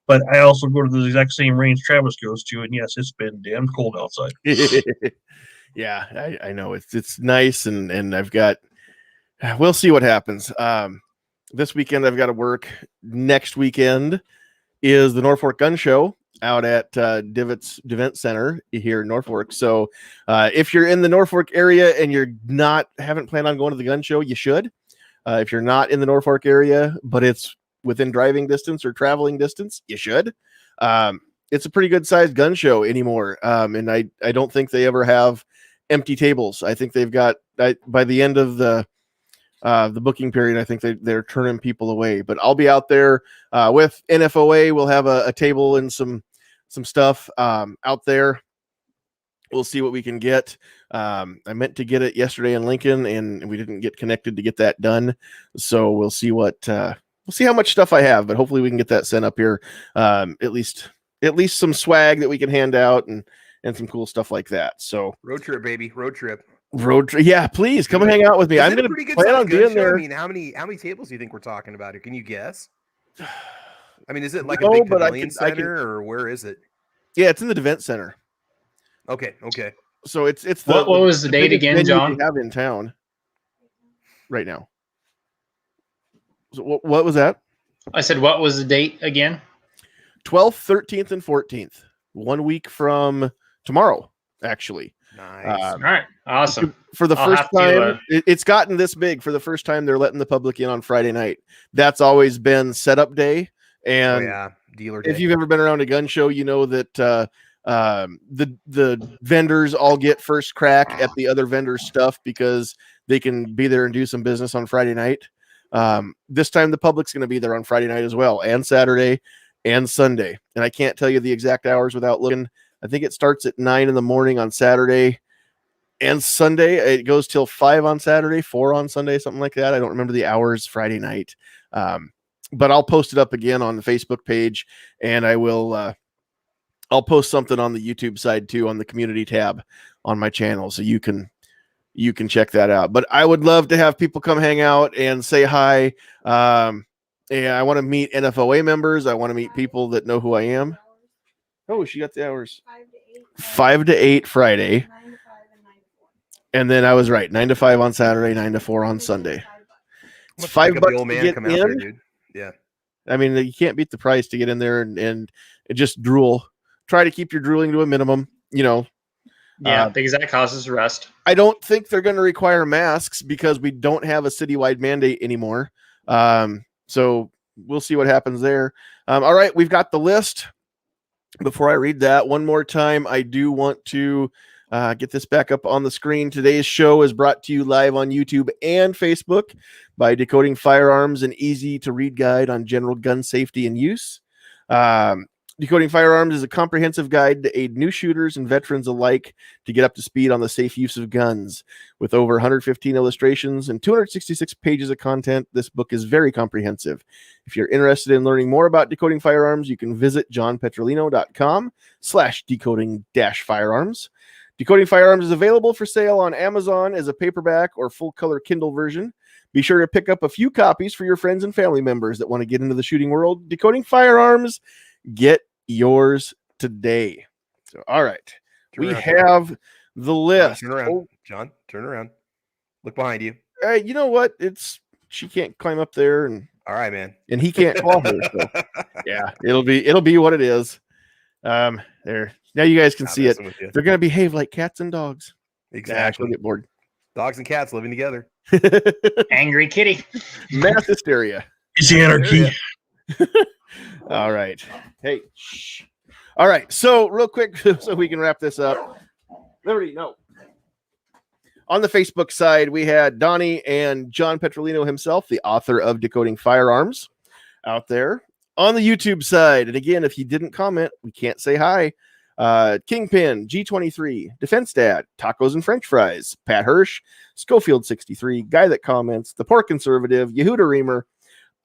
But I also go to the exact same range Travis goes to, and yes, it's been damn cold outside.
Yeah, I know it's nice, and I've got. We'll see what happens. This weekend I've got to work. Next weekend is the Norfolk Gun Show out at Divots Event Center here in Norfolk. So if you're in the Norfolk area and haven't planned on going to the gun show, you should. If you're not in the Norfolk area, but it's within driving distance or traveling distance, you should. It's a pretty good sized gun show anymore. And I don't think they ever have empty tables. I think they've got by the end of the booking period, I think they're turning people away. But I'll be out there with NFOA. We'll have a table and some stuff out there. We'll see what we can get. I meant to get it yesterday in Lincoln, and we didn't get connected to get that done. So we'll see we'll see how much stuff I have, but hopefully we can get that sent up here. At least some swag that we can hand out and some cool stuff like that. So
road trip, baby, road trip.
Yeah, please come hang out with me. I'm going to plan on being there.
I mean, how many tables do you think we're talking about here? Can you guess? I mean, is it like a big pavilion center, or where is it?
Yeah, it's in the event center.
Okay.
So it's
what was the date again, John?
We have in town right now. So what was that?
I said, what was the date again?
12th, 13th, and 14th. 1 week from tomorrow, actually.
Nice.
All right. Awesome.
For the first time, it's gotten this big. For the first time, they're letting the public in on Friday night. That's always been setup day. And
dealer day.
If you've ever been around a gun show, you know that the vendors all get first crack at the other vendors' stuff because they can be there and do some business on Friday night. This time, the public's going to be there on Friday night as well, and Saturday and Sunday. And I can't tell you the exact hours without looking. I think it starts at 9 in the morning on Saturday and Sunday. It goes till 5 on Saturday, 4 on Sunday, something like that. I don't remember the hours Friday night. But I'll post it up again on the Facebook page, and I will, I'll post something on the YouTube side too, on the community tab on my channel. So you can check that out. But I would love to have people come hang out and say hi. And I want to meet NFOA members. I want to meet people that know who I am. Oh, she got the hours. 5 to 8 Friday. 9 to 5 and 9 to 4. And then I was right. 9 to 5 on Saturday, 9 to 4 on Sunday. It's $5 to get in.
There, dude. Yeah.
I mean, you can't beat the price to get in there and just drool. Try to keep your drooling to a minimum, you know.
Yeah, because that causes rest.
I don't think they're going to require masks because we don't have a citywide mandate anymore. So we'll see what happens there. All right, we've got the list. Before I read that one more time, I do want to get this back up on the screen. Today's show is brought to you live on YouTube and Facebook by Decoding Firearms, an easy-to-read guide on general gun safety and use. Decoding Firearms is a comprehensive guide to aid new shooters and veterans alike to get up to speed on the safe use of guns. With over 115 illustrations and 266 pages of content, this book is very comprehensive. If you're interested in learning more about Decoding Firearms, you can visit johnpetrolino.com/decoding-firearms. Decoding Firearms is available for sale on Amazon as a paperback or full-color Kindle version. Be sure to pick up a few copies for your friends and family members that want to get into the shooting world. Decoding Firearms, get yours today. So, all right. We have the list.
Turn around. John, turn around. Look behind you.
You know what? She can't climb up there, and
all right, man.
And he can't claw her. So. Yeah, it'll be what it is. There. Now you guys can see it. They're gonna behave like cats and dogs.
Exactly.
Get bored.
Dogs and cats living together.
Angry kitty.
Mass hysteria.
It's anarchy.
All right. Hey. Shh. All right. So real quick, so we can wrap this up. Liberty, no. On the Facebook side, we had Donnie and John Petrolino himself, the author of Decoding Firearms, out there. On the YouTube side, and again, if you didn't comment, we can't say hi. Kingpin, G23, Defense Dad, Tacos and French Fries, Pat Hirsch, Schofield 63, Guy That Comments, The Poor Conservative, Yehuda Reamer,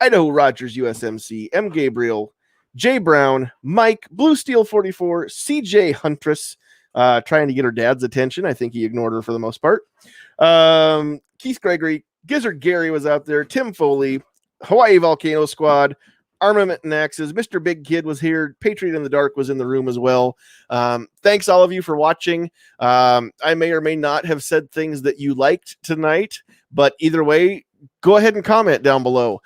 Idaho Rogers USMC, M. Gabriel, Jay Brown, Mike, Blue Steel 44, CJ Huntress, trying to get her dad's attention. I think he ignored her for the most part. Keith Gregory, Gizzard Gary was out there, Tim Foley, Hawaii Volcano Squad, Armament and Axes, Mr. Big Kid was here, Patriot in the Dark was in the room as well. Thanks all of you for watching. I may or may not have said things that you liked tonight, but either way, go ahead and comment down below.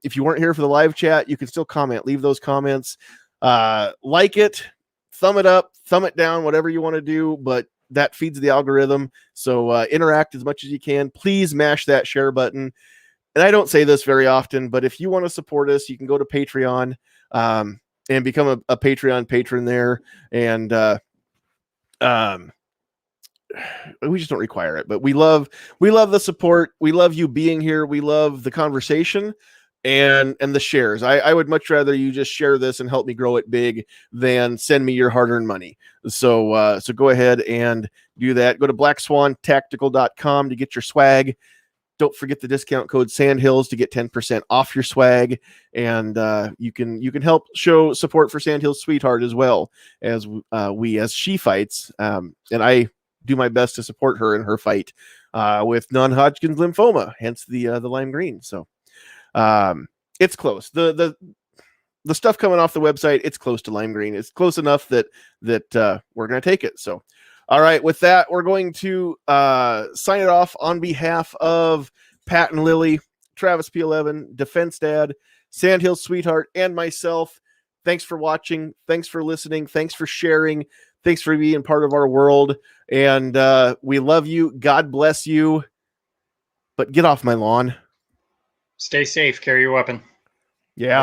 If you weren't here for the live chat, you can still comment. Leave those comments. Like it, thumb it up, thumb it down, whatever you want to do, but that feeds the algorithm. So interact as much as you can. Please mash that share button. And I don't say this very often, but if you want to support us, you can go to Patreon and become a Patreon patron there. And we just don't require it, but we love the support. We love you being here. We love the conversation and the shares. I would much rather you just share this and help me grow it big than send me your hard-earned money. So go ahead and do that. Go to blackswantactical.com to get your swag. Don't forget the discount code Sandhills to get 10% off your swag, and you can help show support for Sandhills Sweetheart as well as as she fights. And I do my best to support her in her fight with non-Hodgkin's lymphoma, hence the lime green. So it's close. The stuff coming off the website, it's close to lime green. It's close enough that we're gonna take it. So. All right, with that, we're going to sign it off on behalf of Pat and Lily, Travis P11, Defense Dad, Sandhills Sweetheart, and myself. Thanks for watching. Thanks for listening. Thanks for sharing. Thanks for being part of our world. And we love you. God bless you. But get off my lawn.
Stay safe. Carry your weapon.
Yeah.